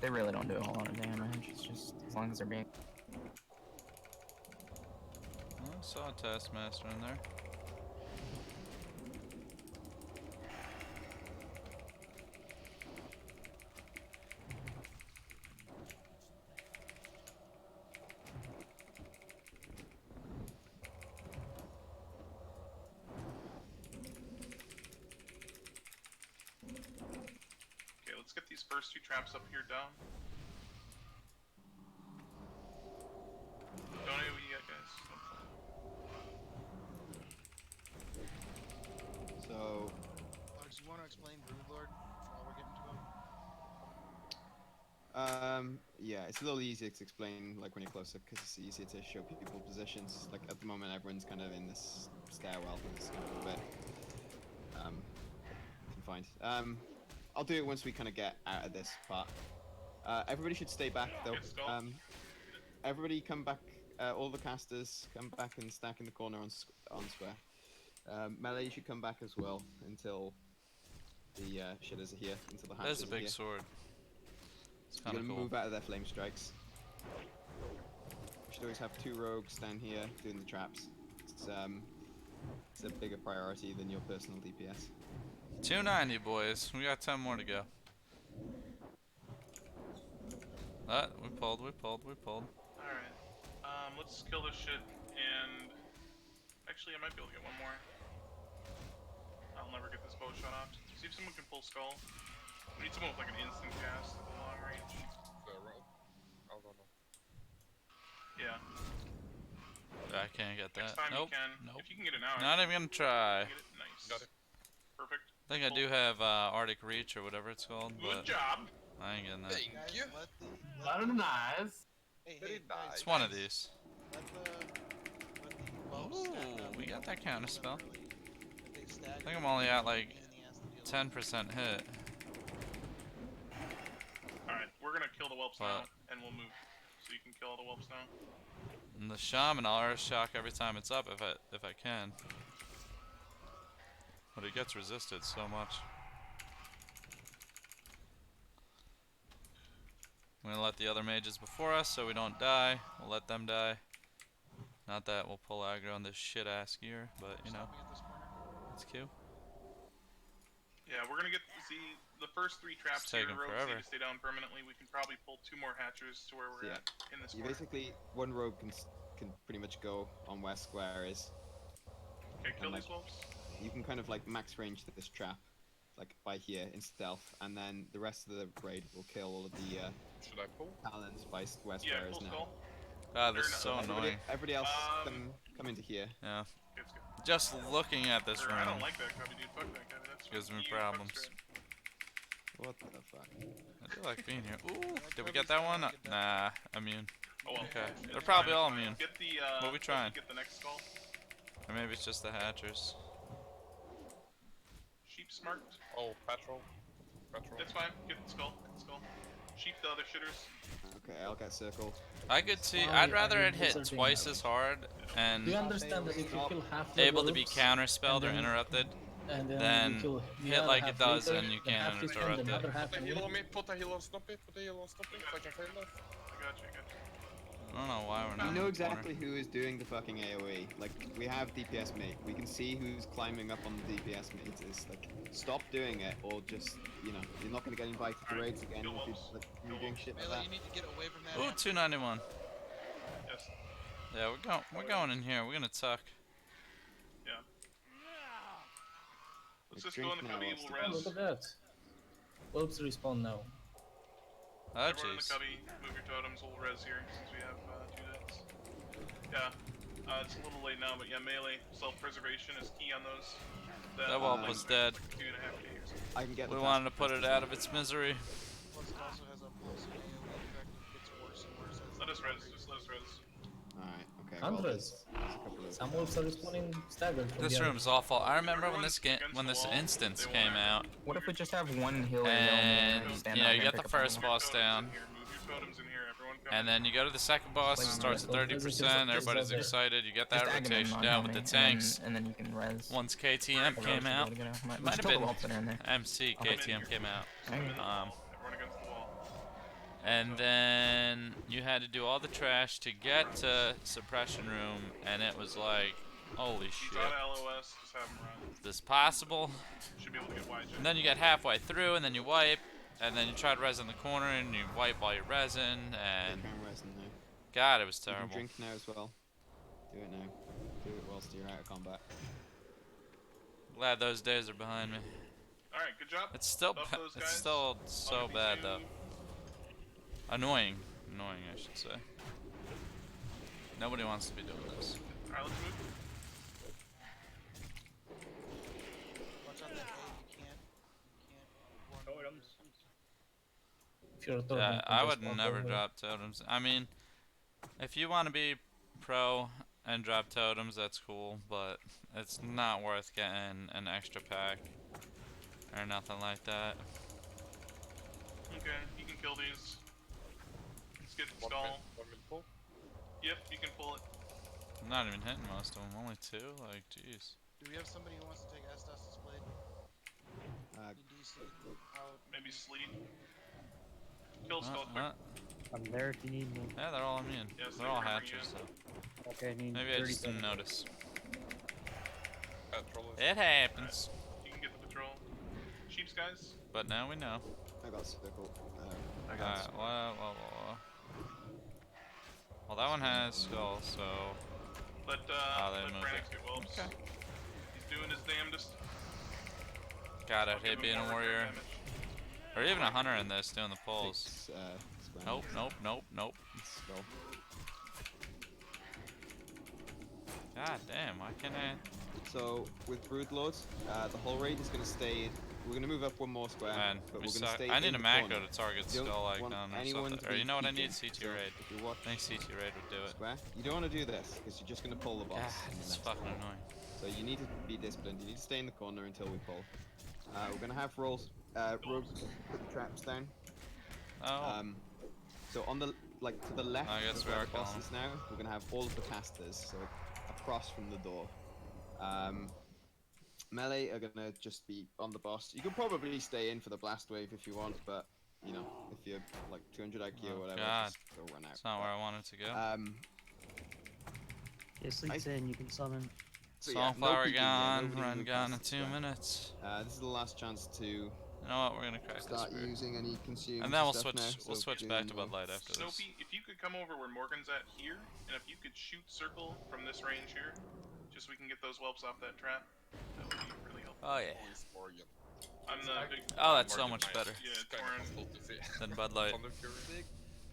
They really don't do a whole lot of damage. It's just as long as they're being. I saw a Taskmaster in there. Okay, let's get these first 2 traps up here down. Don't AoE yet, guys. So. Alex, you want to explain Broodlord while we're getting to him? Yeah, it's a little easier to explain like when you're closer because it's easier to show people positions. Like at the moment, everyone's kind of in this stairwell. It's kind of a bit confined. I'll do it once we kind of get out of this part. Everybody should stay back though. Everybody come back. All the casters come back and stack in the corner on square. Melee, you should come back as well until the shitters are here. Until the There's a hatchers are big here. sword. It's You're kind of gonna cool. move out of their flame strikes. You should always have 2 rogues stand here doing the traps. It's a bigger priority than your personal DPS. 290, boys. We got 10 more to go. We pulled. Alright. Let's kill this shit and. Actually, I might be able to get one more. I'll never get this bow shot off. See if someone can pull skull. We need someone with like an instant cast at the long range. I don't know. Yeah. I can't get that. Next time Nope. you can. Nope. If you can get it now. Not even gonna try. Get it? Nice. Got it. Perfect. I think I do have Arctic Reach or whatever it's called, but Good job. I ain't getting that. Thank you. Nice. Hey, It's one of these. Let the Ooh, we got that counter spell. I think I'm only at like 10% hit. Alright, we're gonna kill the whelps now, and we'll move. So you can kill all the whelps now. And the shaman, I'll earth shock every time it's up if I can. But it gets resisted so much. I'm gonna let the other mages before us so we don't die. We'll let them die. Not that we'll pull aggro on this shit ass gear, but you know. It's cute. Yeah, we're gonna get the first 3 traps here. Rogues need to stay down permanently. We can probably pull 2 more hatchers to where we're at in this corner. Basically, one rogue can pretty much go on where square is. Okay, kill these wolves. You can kind of like max range this trap, like by here in stealth, and then the rest of the raid will kill all of the Should I pull? talons by where square is now. Ah, this is so annoying. Everybody else come into here. Yeah. Just looking at this room I don't like that cubby, dude. Fuck that cubby. That's gives me problems. What the fuck? I do like being here. Ooh, did we get that one? Nah, immune. Oh, well. Okay, they're probably all immune. Get the, what are we trying? Get the next skull. Or maybe it's just the hatchers. Sheep's marked. Oh, patrol. It's fine. Get the skull. Get the skull. Sheep the other shitters. Okay, I'll get circled. I could see. I'd rather it hit twice as hard and Do you understand that if you kill half able to be counterspelled or interrupted, then hit like it does and you can't interrupt it. Put a heal on me. Put a heal on Snoopy. Put a heal on Snoopy. If I can fail that. I got you. I don't know why we're not. We know in the exactly who is doing the fucking AoE. Like, we have DPS mate. We can see who's climbing up on the DPS meters. Like, stop doing it, or just, you know, you're not gonna get invited to raids again if you're doing shit like that. You need to get away from that. Ooh, 291. Yes. Yeah, we're going in here. We're gonna tuck. Yeah. Let's just go in the cubby. We'll res. Look at that. Wolves respawn now. Oh, everyone in the jeez. cubby, move your totems. We'll res here since we have 2 deaths. Yeah. It's a little late now, but yeah, melee self-preservation is key on those. That whelp was dead. 2.5 days. I can get. We wanted to put it out of its misery. Plus it also has a plus AoE effect. It gets worse and worse as Let us res. Just let us res. Alright, okay. Hundreds. Some wolves are respawning staggered. from This the room's awful. I remember when this instance came out, What if we just have one healer and stand you know out you here get and the pick up first one? boss down, Move your totems in here. Everyone come. and then you go to the second boss. It starts at 30%. Everybody's excited. You get that Just rotation Agamemnon down on with the me, tanks. and then you can res. Once KTM came out, might have been MC Okay. KTM came out. Everyone against the wall. And then you had to do all the trash to get to suppression room, and it was like, holy shit. Out of LOS. Just have them run. Is this possible? Should be able to get wide. And then you get halfway through, and then you wipe, and then you try to res in the corner, and you wipe while you're resin, and God, it was You terrible. can drink now as well. Do it now. Do it whilst you're out of combat. Glad those days are behind me. All right, good job. It's still Buff those it's guys. still so bad though. Annoying, I should say. Nobody wants to be doing this. All right, let's move. Watch out that A, you can't. If you're a totem, Yeah, you can I just would walk never over. drop totems. I mean, if you want to be pro and drop totems, that's cool, but it's not worth getting an extra pack or nothing like that. Okay, you can kill these. Let's get the skull. Pull? Yep, you can pull it. I'm not even hitting most of them, only 2? Like, jeez. Do we have somebody who wants to take Estes' blade? In DC, out. Maybe sleep. Kill skull quick. I'm there if you need me. Yeah, they're all immune. Yes, They're all they're covering hatchers, you. so. Okay, I need Maybe I 30 just didn't seconds. notice. Patrol is. It happens. You can get the patrol. Sheeps, guys. But now we know. I got circle. I Alright, well. Well, that one has skull, so. Let they let moved Branix it. get whelps. He's doing his damnedest. God, I'd I'll give hate him being a more warrior. damage. Or even a hunter in this, doing the pulls. Nope. Skull. God damn, why can't I? So, with Broodlords, the whole raid is going to stay. We're going to move up one more square. Man, but we we're going to suck. stay I need in a the macro corner. to target You don't skull want icon or anyone something. to Or you be know what, I peeking. need CT So, raid. if you watch I think CT raid would do it. square, you don't want to do this, because you're just going to pull the boss. in the It's next fucking one. annoying. So you need to be disciplined. You need to stay in the corner until we pull. We're going to have rogues put the traps down. Oh. So on the to the left I guess of we where are the boss is now, we're gonna have all of the casters, so across from the door. Melee are gonna just be on the boss. You can probably stay in for the blast wave if you want, but you know, if you're like 200 IQ or Oh whatever, god. just go run out. It's not where I wanted to go. Yeah, sleeps in, you can summon. So yeah, no Sunflower peeking here, gone, nobody run move gone in past the 2 square. minutes. This is the last chance to You know what? We're gonna crack this start beer. using any consumes And then we'll stuff switch. now. We'll So switch back to Boone Bud will- Light after this. Snoopy, if you could come over where Morgan's at here, and if you could shoot circle from this range here, just so we can get those whelps off that trap, that would be really helpful. Oh yeah. I'm the big. Oh, that's so much better Yeah, Torin. than Bud Light. Big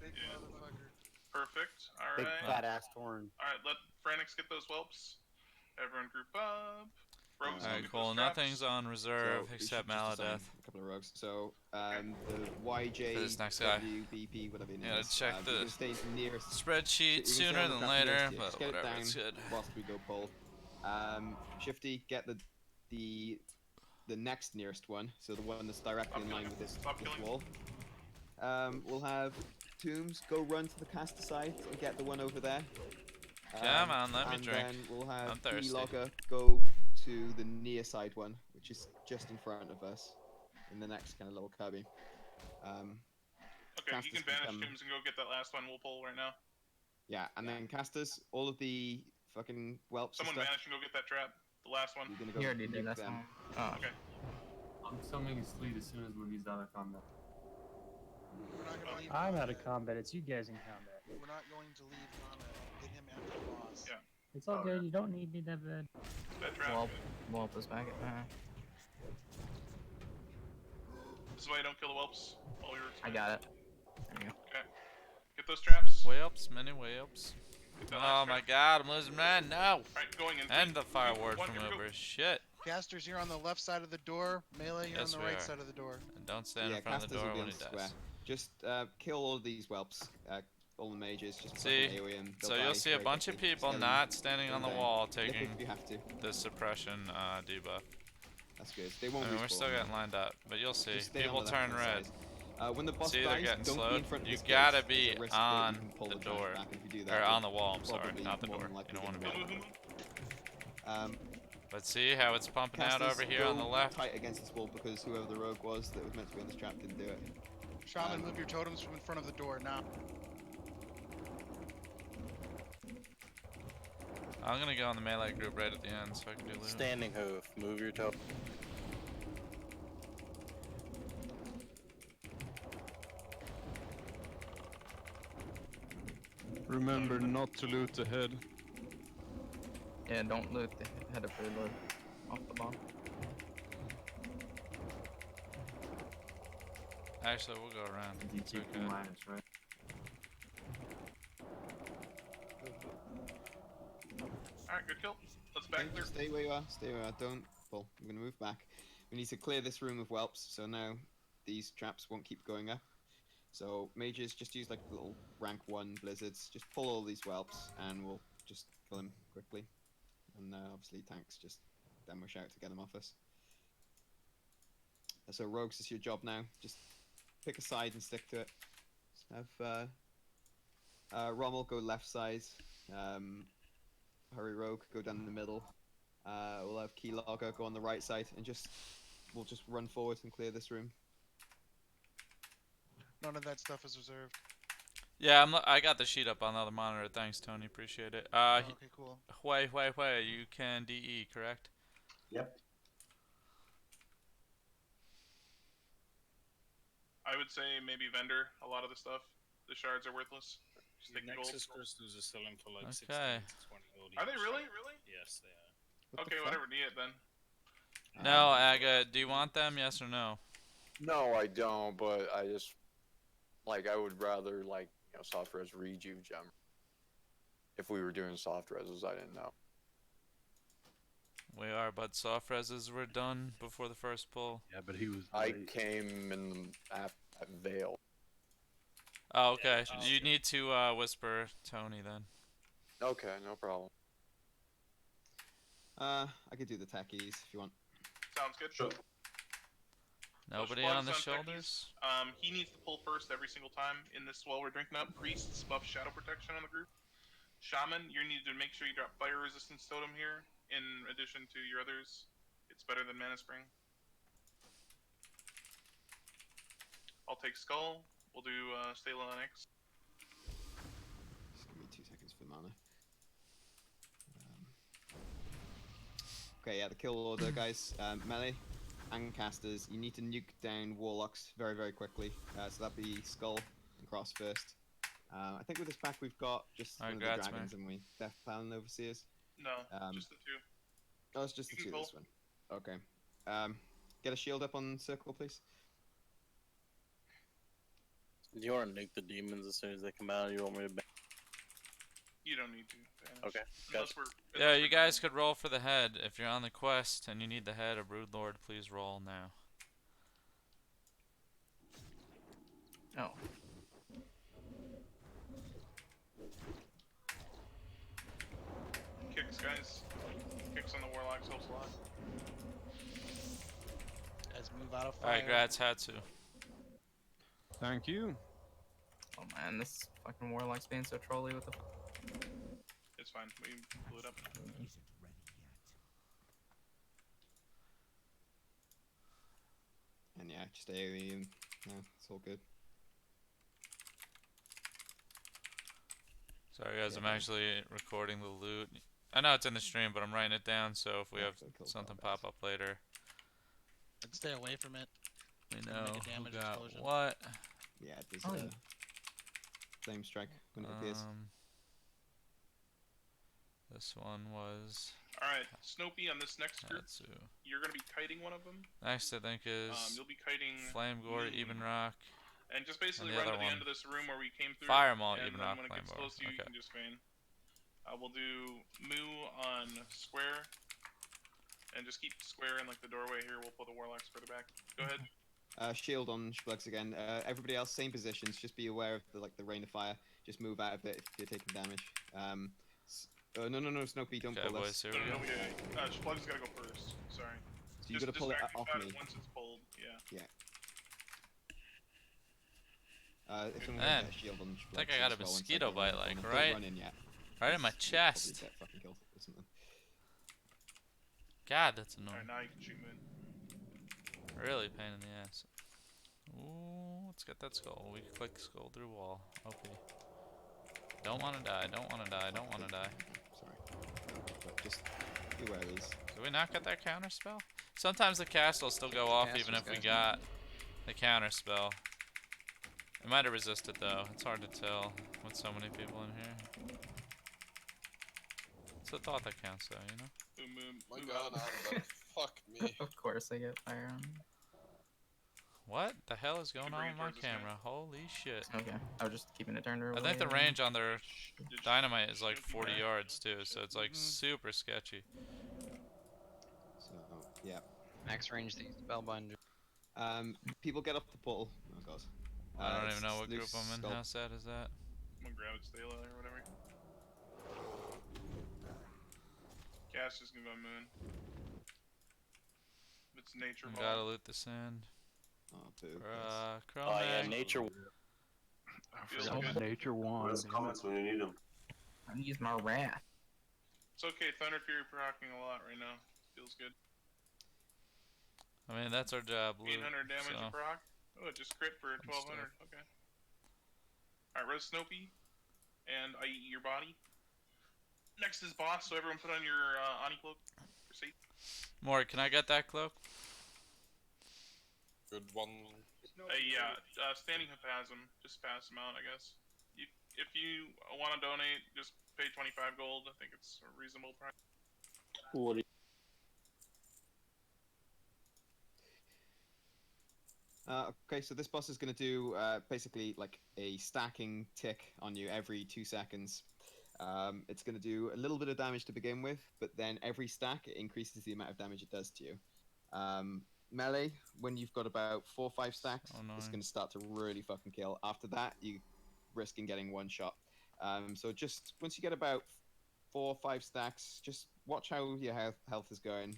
Yeah. motherfucker. Perfect. All Big right. fat ass Torn. All right. Let Franix get those whelps. Everyone group up. Rogues, Alright, get cool. those traps. Nothing's on reserve So, we except should just assign Maladeath. a couple of rogues. So the YJ, For this next guy. WBP, whatever your name Yeah, is. check you the can stay nearest spreadsheet you can stay sooner on the than trap later, nearest you. but Just get whatever, it down it's good. whilst we go pull. Shifty, get the next nearest one, so the one that's directly in line with this wall. We'll have Tombs go run to the caster side and get the one over there. Come on, let me and drink. then we'll have I'm thirsty. Logger go to the near side one, which is just in front of us, in the next kind of little cubby. Okay, you Casters can banish come- Tombs and go get that last one. We'll pull right now. Yeah, and then casters, all of the fucking whelps Someone and stuff. banish and go get that trap. The last one. You're gonna go He already did nuke that them. time. Oh. Okay. I'm summoning his fleet as soon as he's out of combat. We're not gonna leave I'm out combat. of combat. It's you guys in combat. We're not going to leave combat. Get him after the boss. Yeah. It's all good. You don't need me that bad. That trap. Well, Whelp is back at back. This is why you don't kill the whelps while we were. I got it. There you go. Okay. Get those traps. Whelps, many whelps. Get that Oh last my trap. god, I'm losing man. No! Alright, going in. And the fire ward One, from here we go. over. Shit. Casters, you're on the left side of the door. Melee, you're Yes, on we the right are. side of the door. And don't stand Yeah, in front of the casters will door be when on he the dies. square. Just kill all of these whelps. All the mages. Just See? fucking AoE 'em. So They'll you'll die see a very bunch of quickly. Just people get 'em not standing on the down. wall Lick taking if you have to. the suppression debuff. That's good. They won't I mean, we're respawn. still getting lined up, but you'll see. Just stay on People the turn left-hand red. side. When the boss See, they're dies, getting don't be slowed. in front of You this gotta gate. be There's a risk that on you can pull the giant door. back, and if you do Or that, on you're the wall, I'm sorry, probably not the more door. than likely You don't gonna want to be be dead. But see how it's pumping out Casters, over here on the go left? tight against this wall because whoever the rogue was that was meant to be on this trap didn't do it. Shaman, move your totems from in front of the door now. I'm gonna go on the melee group right at the end so I can do loot. Standing hoof. Move your toe. Remember not to loot the head. Yeah, don't loot the head of reload off the bomb. Actually, we'll go around. It's okay. minus, right? Alright, good kill. Let's back clear. Stay where you are. Stay where you are. Don't pull. I'm gonna move back. We need to clear this room of whelps, so now these traps won't keep going up. So mages, just use like little rank 1 blizzards. Just pull all these whelps, and we'll just kill them quickly. And obviously tanks, just demosh out to get them off us. So rogues, it's your job now. Just pick a side and stick to it. Just have Rommel go left side. Hurry Rogue go down the middle. We'll have Keylogger go on the right side, and we'll just run forward and clear this room. None of that stuff is reserved. Yeah, I got the sheet up on the other monitor. Thanks, Tony. Appreciate it. Okay, cool. Hui, you can DE, correct? Yep. I would say maybe vendor. A lot of the stuff. The shards are worthless. Just take the gold. Nexus crystals are selling for like 16 Okay. to 20 gold. Are they each. really? Really? Yes, they are. Okay, whatever. Need it then. No, Aga, do you want them? Yes or no? No, I don't, but I just, like, I would rather, like, you know, soft res reju gem. If we were doing soft reses, I didn't know. We are, but soft reses were done before the first pull. Yeah, but he was. I came in at Vale. Oh, okay. You need to whisper Tony then. Okay, no problem. I could do the techies if you want. Sounds good. Sure. Nobody Plugs on the techies. shoulders? He needs to pull first every single time in this while we're drinking up. Priests buff shadow protection on the group. Shaman, you need to make sure you drop fire resistance totem here in addition to your others. It's better than mana spring. I'll take Skull. We'll do Stela next. Just give me 2 seconds for mana. Okay, yeah, the kill order, guys. Melee and casters, you need to nuke down warlocks very, very quickly. So that'd be Skull and Cross first. I think with this pack we've got just one of the dragons, and we Death Paladin Overseers. No, just the 2. Oh, it's just the 2 this one. Okay. Get a shield up on circle, please. Do you want to nuke the demons as soon as they come out, or you want me to ban? You don't need to. Banish. Okay. Unless Gotcha. Yeah, you guys could roll for the head. If you're on the quest and you need the head of Broodlord, please roll now. Oh. Kicks, guys. Kicks on the warlocks helps a lot. Guys, move out of fire. Alright, grats Hatsu. Thank you. Oh man, this fucking warlock's being so trolly with the. It's fine. We blew it up. And yeah, just alien. Yeah, it's all good. Sorry guys, I'm actually recording the loot. I know it's in the stream, but I'm writing it down, so if we have something pop up later, And stay away from it. we It'll know make a who damage got explosion. what. Yeah, there's a flame strike when it appears. This one was Alright, Snopey, on this next group, Hatsu. you're going to be kiting one of them. Next, I think is You'll be kiting Flame Gore, Moon. Even Rock. And just basically and the run to other the one. end of this room where we came through. Fire 'em all, and Even then Rock, when it Flame gets Gore. close to you, you Okay. can just feign. We'll do Moo on Square. And just keep Square in like the doorway here. We'll put the warlocks further back. Go ahead. Shield on Splugs again. Everybody else, same positions. Just be aware of the rain of fire. Just move out of it if you're taking damage. No, Snopey, don't Okay, pull boys, this. here we go. Splugs gotta go first. Sorry. So you gotta pull it distract off about me. once it's pulled. Yeah. Yeah. If someone Man, can get a shield on I think Splugs I got as a well, once mosquito they go around bite, the like, corner. right? Don't run in yet. Right in my You'll probably chest. get fucking killed or something. God, that's Alright, annoying. now you can shoot Moon. Really pain in the ass. Ooh, let's get that skull. We click skull through wall. OP. Don't wanna die, don't wanna die, don't wanna die. Sorry. But just be aware of these. Did we not get that counter spell? Sometimes the cast will still go off even if we got the counter spell. It might have resisted though. It's hard to tell with so many people in here. It's the thought that counts though, you know? My god, Adam, fuck me. Of course I get fire on. What the hell is going Keep on bringing with my towards this guy. camera? Holy shit. Okay, I was just keeping it turned away. I think the range on their dynamite is like should be 40 back. yards too, so it's like super sketchy. So, yeah. Max range the spellbinder. People get off the portal. Oh god. I don't It's even know what group loose I'm in. skull. How sad is that? I'm gonna grab it, Stela or whatever. Cash is gonna go Moon. It's nature We ball. gotta loot the sand. Oh, boo. Oh yeah, Chromag. nature. I Feels forgot good. nature wand. Where's comments when you need them? I use my wrath. It's okay, Thunder Fury proccing a lot right now. Feels good. I mean, that's our job, loot. 800 damage So. a proc. Oh, it just crit for 1200. Okay. Alright, Res Snopey. And I eat your body. Next is boss, so everyone put on your Ani cloak for safety. Mort, can I get that cloak? Good one. Yeah, Standing Haphasm. Just pass them out, I guess. If you want to donate, just pay 25 gold. I think it's a reasonable price. What do you Okay, so this boss is going to do basically like a stacking tick on you every 2 seconds. It's going to do a little bit of damage to begin with, but then every stack it increases the amount of damage it does to you. Melee, when you've got about 4 or 5 stacks, it's going to start to really fucking kill. After that, you risking getting one shot. So just once you get about 4 or 5 stacks, just watch how your health is going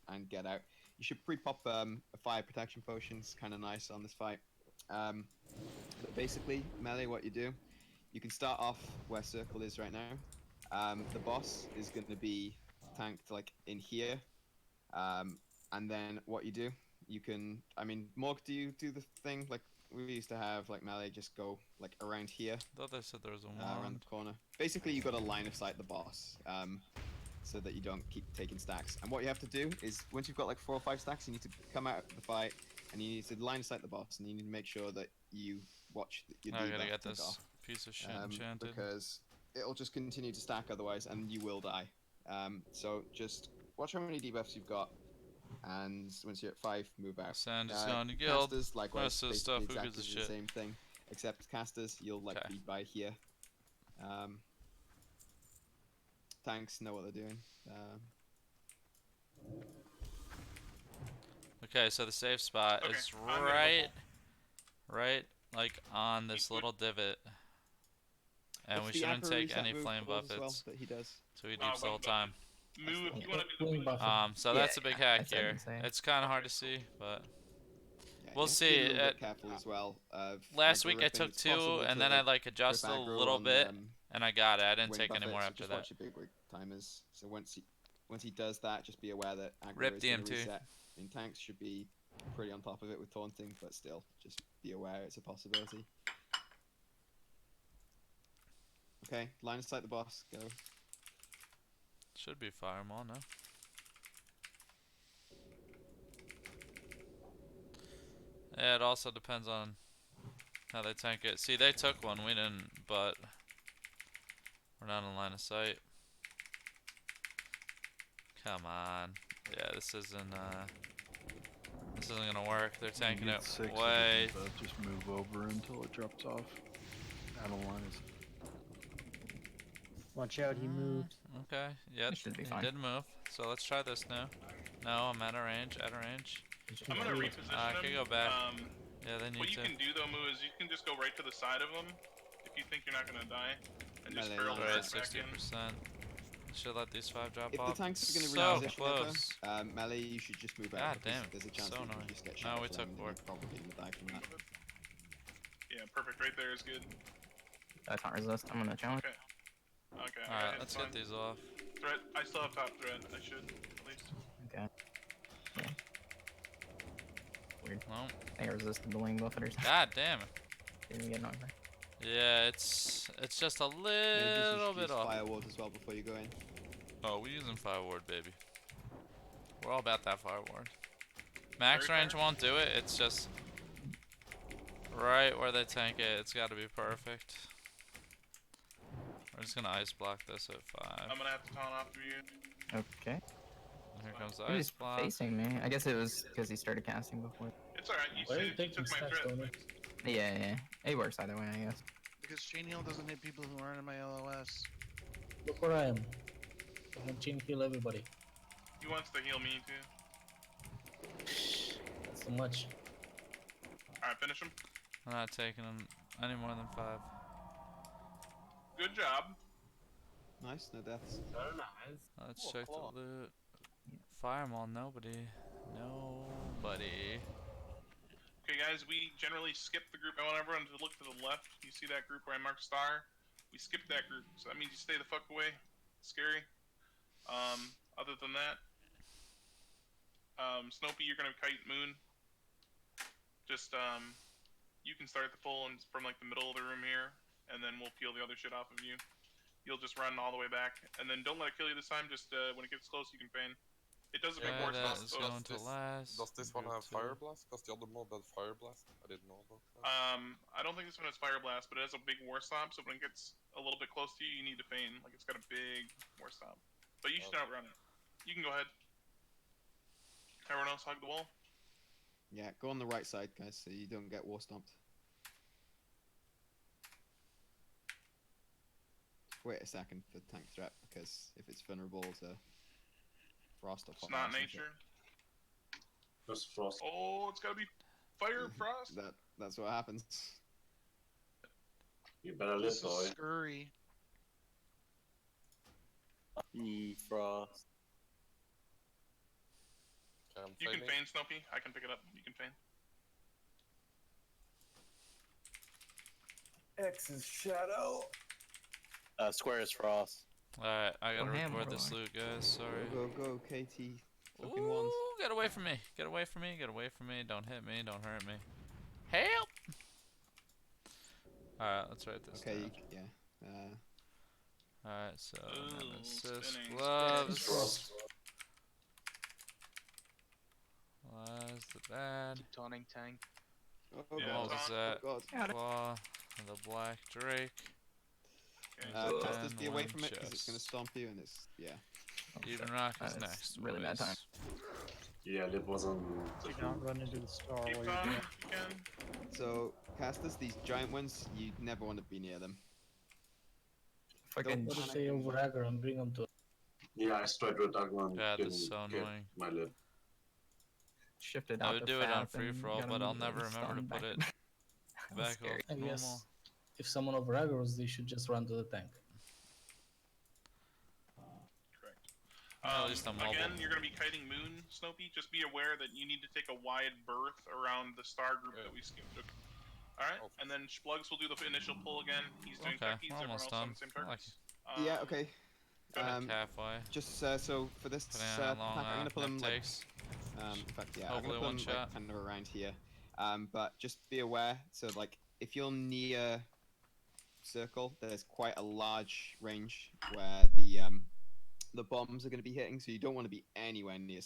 and get out. You should pre-pop a fire protection potion. It's kind of nice on this fight. But basically, Melee, what you do, you can start off where circle is right now. The boss is going to be tanked like in here. And then what you do, you can, I mean, Morg, do you do the thing like we used to have like melee just go like around here. Thought they said there was a around wand. the corner. Basically, you got to line of sight the boss, so that you don't keep taking stacks. And what you have to do is, once you've got like 4 or 5 stacks, you need to come out of the fight, and you need to line of sight the boss, and you need to make sure that you watch your I gotta debuff get tick this off, piece of shit enchanted. because it'll just continue to stack otherwise, and you will die. So just watch how many debuffs you've got, and once you're at 5, move out. Sand is going to guild. Casters, likewise, Rest of the basically stuff, who gives a exactly the shit? same thing, except casters, you'll like be by here. Tanks know what they're doing. Okay, so the safe spot is right, like on this little divot, and It's we the shouldn't aggro take reset any move flame as well buffets. that he does. So he deeps the whole time. Moo, if you want to do the So that's a big hack here. It's kind of hard to see, but we'll see. Be a little bit careful as well. Last like, week I ripping. took It's 2, possible and to, then I like, like adjusted rip a aggro little on, bit, and I got it. I didn't wing take any buffets, more so after just that. watch your big wig timers. So once he does that, just be aware that aggro Rip is going DMT. to reset. I mean, tanks should be pretty on top of it with taunting, but still, just be aware it's a possibility. Okay, line of sight the boss. Go. Should be fireball, no? Yeah, it also depends on how they tank it. See, they took one, we didn't, but we're not in line of sight. Come on. Yeah, this isn't gonna work. They're tanking it way. Just move over until it drops off. Out of line. Watch out, he moved. Okay, yep, should be he fine. did move. So let's try this now. No, I'm out of range, I'm gonna reposition I them. can go back. Yeah, they What need you to. can do though, Moo, is you can just go right to the side of them if you think you're not gonna die, and just Melee barrel line right of back in. 60%. Should let these 5 drop If off. the tanks are going to So reposition close. over, melee, you should just move God out. because damn it. There's a chance So that you annoying. can just get No, shot we flamed took and 4. you're probably going to die from that. Yeah, perfect. Right there is good. I can't resist. I'm gonna challenge. Okay. Okay. Alright, let's get these off. Threat. I still have top threat. I should at least. Okay. Yeah. Weird. No. I resisted the wing buffet or something. God damn it. Didn't even get knocked back. Yeah, it's just a Maybe little just bit use off. firewalls as well before you go in. Oh, we're using fire ward, baby. We're all about that fire ward. Max range won't do it. It's just right where they tank it. It's got to be perfect. We're just gonna ice block this at 5. I'm gonna have to taunt after you. Okay. Here comes the He was ice block. facing me. I guess it was because he started casting before. It's alright. You Why are you said you taking took my stacks, threat. Tony? Yeah. It works either way, I guess. Because chain heal doesn't hit people who aren't in my LOS. Look where I am. I can chain heal everybody. He wants to heal me too. That's so much. Alright, finish him. I'm not taking them any more than 5. Good job. Nice, no deaths. Very nice. Let's check the loot. Fireball, nobody. Nobody. Okay, guys, we generally skip the group. I want everyone to look to the left. You see that group where I marked star? We skipped that group, so that means you stay the fuck away. Scary. Other than that, Snopey, you're gonna kite Moon. Just, you can start the full and from like the middle of the room here, and then we'll peel the other shit off of you. You'll just run all the way back, and then don't let it kill you this time. Just when it gets close, you can feign. It does a big war that stop. is going to last. Does this one have Fire Blast? Because the other mob had Fire Blast. I didn't know about that. I don't think this one has Fire Blast, but it has a big war stop. So when it gets a little bit close to you, you need to feign. Like it's got a big war stop. But you should outrun it. You can go ahead. Everyone else hug the wall. Yeah, go on the right side, guys, so you don't get war stomped. Wait a second for tank threat, because if it's vulnerable to frost or It's not nature. Just frost. Oh, it's gotta be fire frost. That's what happens. You better live, This boy. is scurry. Frost. You can feign, Snopey. I can pick it up. You can feign. X's shadow. Square is frost. Alright, I gotta Oh, hammer record this boy. loot, guys. Sorry. Go, KT. Fucking Ooh, ones. get away from me. Get away from me. Get away from me. Don't hit me. Don't hurt me. Help! Alright, let's write this Okay, down. yeah. Alright, so Ooh, nemesis spinning, gloves. Frost. Was the bad? Keep taunting tank. Oh Yeah, god. What was Oh that? god. Claw, the black drake. Casters, be away from it because it's chest. gonna stomp you, and it's Even rock is It's next. really bad boys. time. Yeah, Lib was on the Do not run into the star Keep while you're taunting doing if you can. So casters, these giant ones, you never want to be near them. Fucking What if they over aggro and bring them to? Yeah, I straight red dagger and God, didn't that's so get annoying. my Lib. shifted I out would to do it on FAP free and for all, got but I'll immediately never remember to stunned put back. it That was back scary. off I normal. guess if someone over aggroes, they should just run to the tank. Correct. At least I'm mobile. Again, you're going to be kiting Moon, Snopey. Just be aware that you need to take a wide berth around the star group that we skipped. Alright, and then Splugs will do the initial pull again. He's doing Okay, techies, we're everyone almost else on done. the same I like targets. Yeah. Okay. Go ahead. Halfway. Just so for this Depending on how long pack, I'm gonna put them like. takes. In fact, yeah, Hopefully I'm gonna one put them shot. like kind of around here. But just be aware. So like, if you're near circle, there's quite a large range where the bombs are going to be hitting. So you don't want to be anywhere near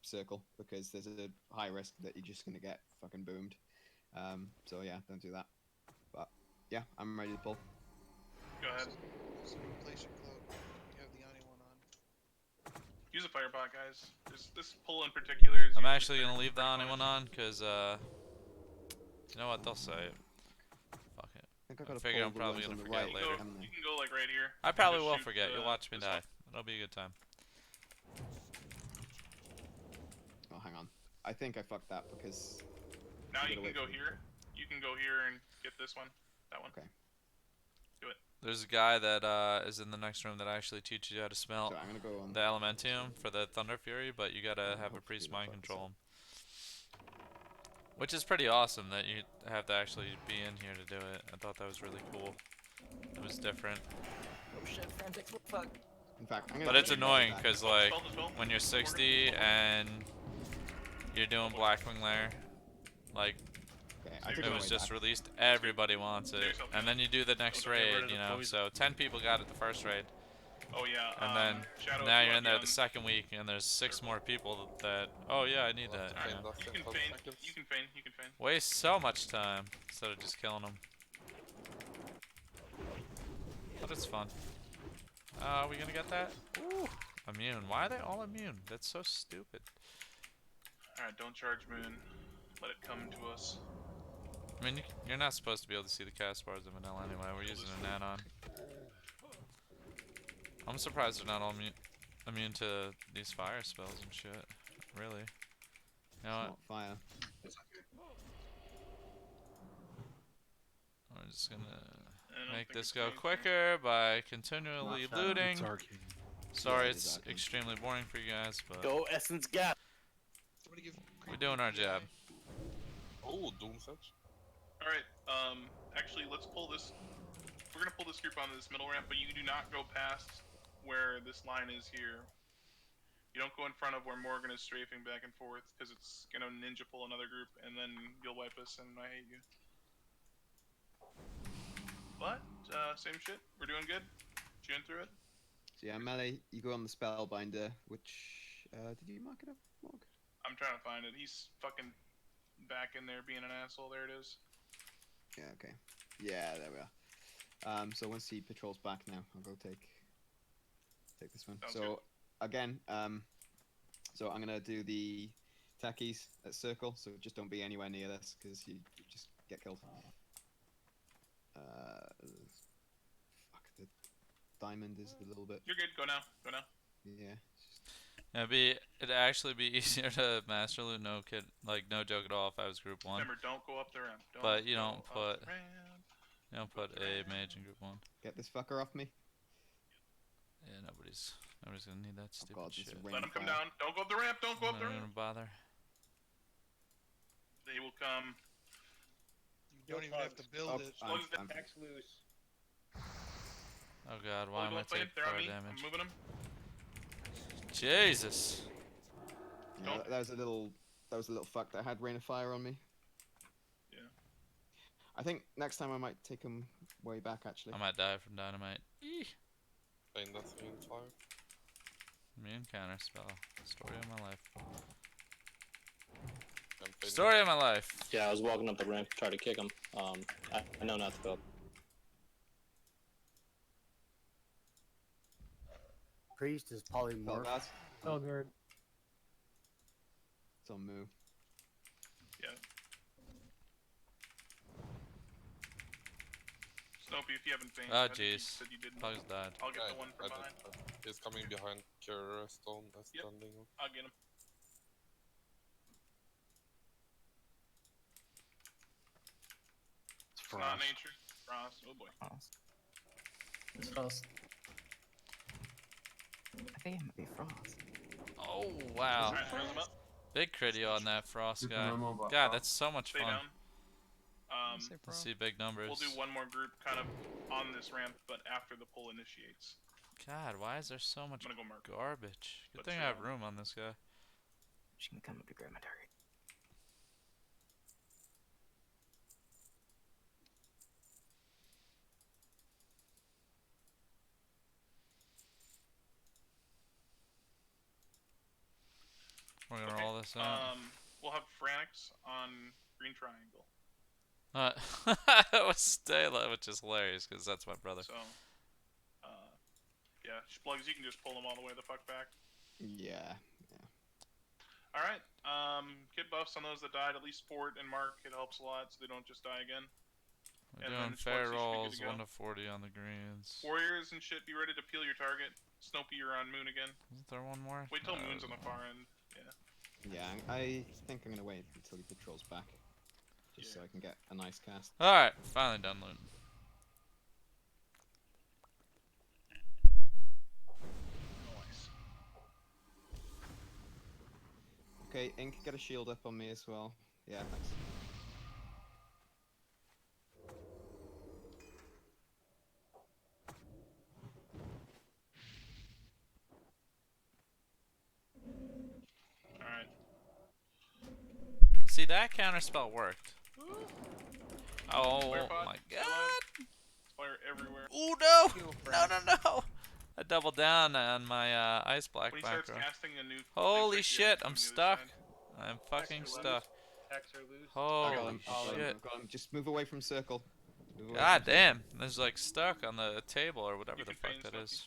circle because there's a high risk that you're just going to get fucking boomed. So yeah, don't do that. But yeah, I'm ready to pull. Go ahead. So place your cloak. You have the Ani one on. Use a firepot, guys. This pull in particular is. I'm actually gonna leave the Ani one on because you know what they'll say. Fuck it. I figure I'm probably gonna forget later. You can go like right here. I probably just will shoot forget. You'll watch me this die. one. It'll be a good time. Oh, hang on. I think I fucked that because. Now you can go here. You can go here and get this one. That one. Okay. Do it. There's a guy that is in the next room that actually teaches you how to smelt So I'm gonna go on the Elementium for the Thunder Fury, but you gotta have a priest mind control him. Which is pretty awesome that you have to actually be in here to do it. I thought that was really cool. It was different. Oh shit, frantic, fuck. In fact, I'm But it's annoying because like when you're 60 and you're doing Blackwing Lair, like it was just released, everybody wants it, and then you do the next raid, you know. So 10 people got it the first raid. Oh yeah. And then now you're in there the second week, and there's 6 more people that oh yeah, I need that. You know? You can feign. You can feign. You can feign. Waste so much time instead of just killing them. But it's fun. Are we gonna get that? Ooh, immune. Why are they all immune? That's so stupid. Alright, don't charge Moon. Let it come to us. I mean, you're not supposed to be able to see the cast bars in vanilla anyway. We're using an add-on. I'm surprised they're not all immune to these fire spells and shit. Really. You know what? Not fire. We're just gonna make this go quicker by continually looting. Sorry, it's extremely boring for you guys, but Go Essence Gap. we're doing our job. Oh, Doomfetch. Alright, actually, let's pull this. We're gonna pull this group onto this middle ramp, but you do not go past where this line is here. You don't go in front of where Morgan is strafing back and forth, because it's gonna ninja pull another group, and then you'll wipe us, and I hate you. But, same shit. We're doing good. Chewing through it. So yeah, melee. You go on the spellbinder, which did you mark it up, Morg? I'm trying to find it. He's fucking back in there being an asshole. There it is. Yeah. Okay. Yeah, there we are. So once he patrols back now, I'll go take this one. Sounds so good. again, so I'm gonna do the techies at circle. So just don't be anywhere near this because you just get killed. Fuck, the diamond is a little bit. You're good. Go now. Go now. Yeah. It'd actually be easier to master loot, no joke at all if I was group 1. Remember, don't go up the ramp. But you don't put a mage in group 1. Get this fucker off me. Yeah, nobody's gonna need that stupid shit. Let him come down. Don't go up the ramp. Don't go up the Not ramp. gonna bother. They will come. You don't even have to build it. Axe loose. Oh god, why am I taking They're on fire me. damage? I'm moving them. Jesus. Yeah, that was a little fuck that had rain of fire on me. Yeah. I think next time I might take him way back, actually. I might die from dynamite. Eeh. Playing that 3 and 5. Immune counter spell. Story of my life. Campaign. Story of my life. Yeah, I was walking up the ramp to try to kick him. I know not to go up. Priest is polymorph. Zul'gurub. It's on Moo. Yeah. Snoopy, if you haven't fainted, Oh I think you jeez. said you didn't. Bugs died. I'll get Yeah, the one from behind. He's coming behind Resto. That's Yep. standing up. I'll get him. It's not nature. Frost. Oh boy. It's Frost. I think it might be Frost. Oh wow. Alright, throw them up. Big critio on that Frost You can guy. remove a God, Frost. that's so much Stay fun. down. To see big numbers. We'll do one more group kind of on this ramp, but after the pull initiates. God, why is there so much I'm gonna go mark. garbage? Good But thing I have room on this guy. She can come up to grab my target. We're gonna roll this out. We'll have Franix on green triangle. It was Stella, which is hilarious because that's my brother. So, yeah, Splugs, you can just pull them all the way the fuck back. Yeah. Alright, get buffs on those that died, at least Fort and Mark, it helps a lot so they don't just die again. We're And doing then fair Splugs, you should be rolls, good to go. 1 to 40 on the greens. Warriors and shit, be ready to peel your target. Snoopy, you're on Moon again. Isn't there one more? Wait till No, Moon's on there's the no far more. end. Yeah. Yeah, I think I'm gonna wait until he patrols back. Just so I can get a nice cast. Alright, finally done looting. Nice. Okay, Ink, get a shield up on me as well. Yeah, thanks. Alright. See, that counterspell worked. Oh Flare pot, my still god! alive. Fire everywhere. Oh no! No, no, no! I doubled down on my ice black When he starts background. casting a new Holy thing, shit, from I'm the other stuck. side. I'm fucking Attacks are stuck. loose. Attacks are loose. Holy shit. I've got him. Just move away from circle. Move away God from damn, there's like stuck on the table or whatever You the can fuck feign that Snoopy. is.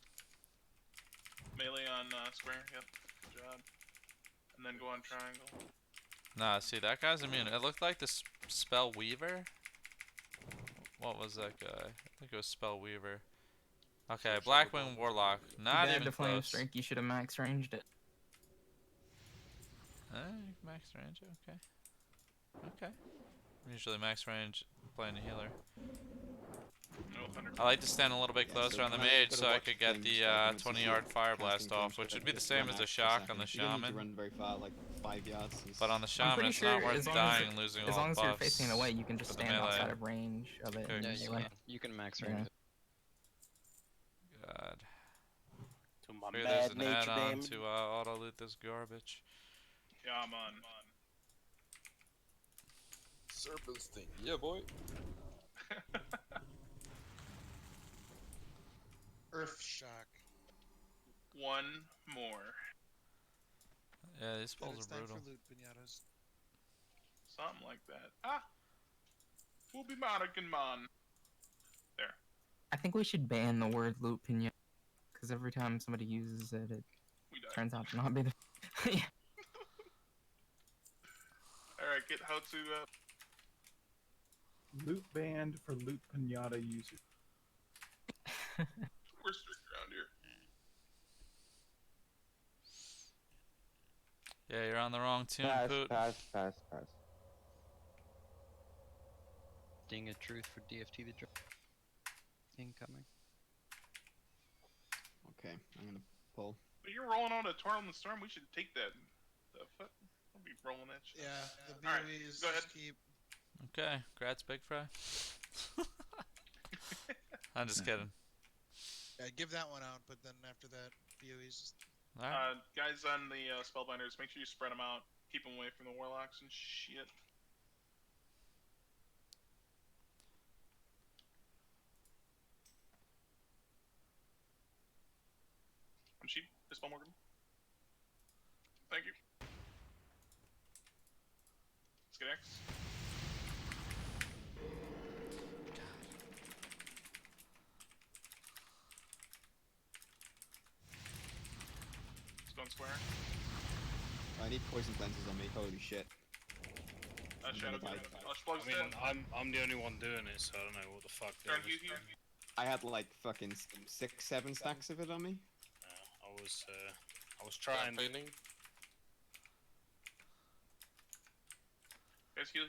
Melee on square, yep. Good job. And then go on triangle. Nah, see, that guy's immune. It looked like the Spell Weaver. What was that guy? I think it was Spell Weaver. Okay, Blackwing Warlock. Not Bad even to flame close. strike. You should have max ranged it. Max range, okay. Okay. Usually max range playing a healer. No thunder. I like to stand a little bit closer so on the I've mage gotta so I watch could get things, the so I can actually 20-yard see fire casting blast off, things, which but would be the just same run as out the for a shock second. on the You don't need to shaman. run very far, like 5 yards. But on the I'm shaman, pretty it's sure not worth as long dying as, and losing as all long the as you're buffs facing away, you can just for the stand melee. outside of range of it. Okay. Yeah, anyway. you can max Yeah. range it. God. To my Figure there's bad an nature add-on damage. to auto loot this garbage. Yeah, I'm on. Serpent sting. Yeah, boy. Earth shock. One more. Yeah, these Then spells it's are time brutal. for loot pinatas. Something like that. Ah! We'll be Madigan Man. There. I think we should ban the word loot pinata, because every time somebody uses it, it We died. turns out to not be the. Yeah. Alright, get how to Loot banned for loot pinata users. we're strict around here. Yeah, you're on the wrong tune, Pass, Poot. pass, pass, pass. Ding of truth for DFT the drop. Incoming. Okay, I'm gonna pull. But you're rolling on a Torn in the Storm, we should take that. The fuck? I'll be rolling that shit. Yeah, the Alright, BOE is go ahead. just keep. Okay, grats, Big Fry. I'm just kidding. Yeah, give that one out, but then after that, BOE's just. Alright. Guys on the Spellbinders, make sure you spread them out. Keep them away from the Warlocks and shit. Dispel Morgan. Thank you. Let's get X. Let's go on square. I need poison cleansers on me. Holy shit. Shadow. I'm the only one doing it, so I don't know what the fuck. Turn Hugh. I had like fucking 6-7 stacks of it on me. I was trying. Guys, heal.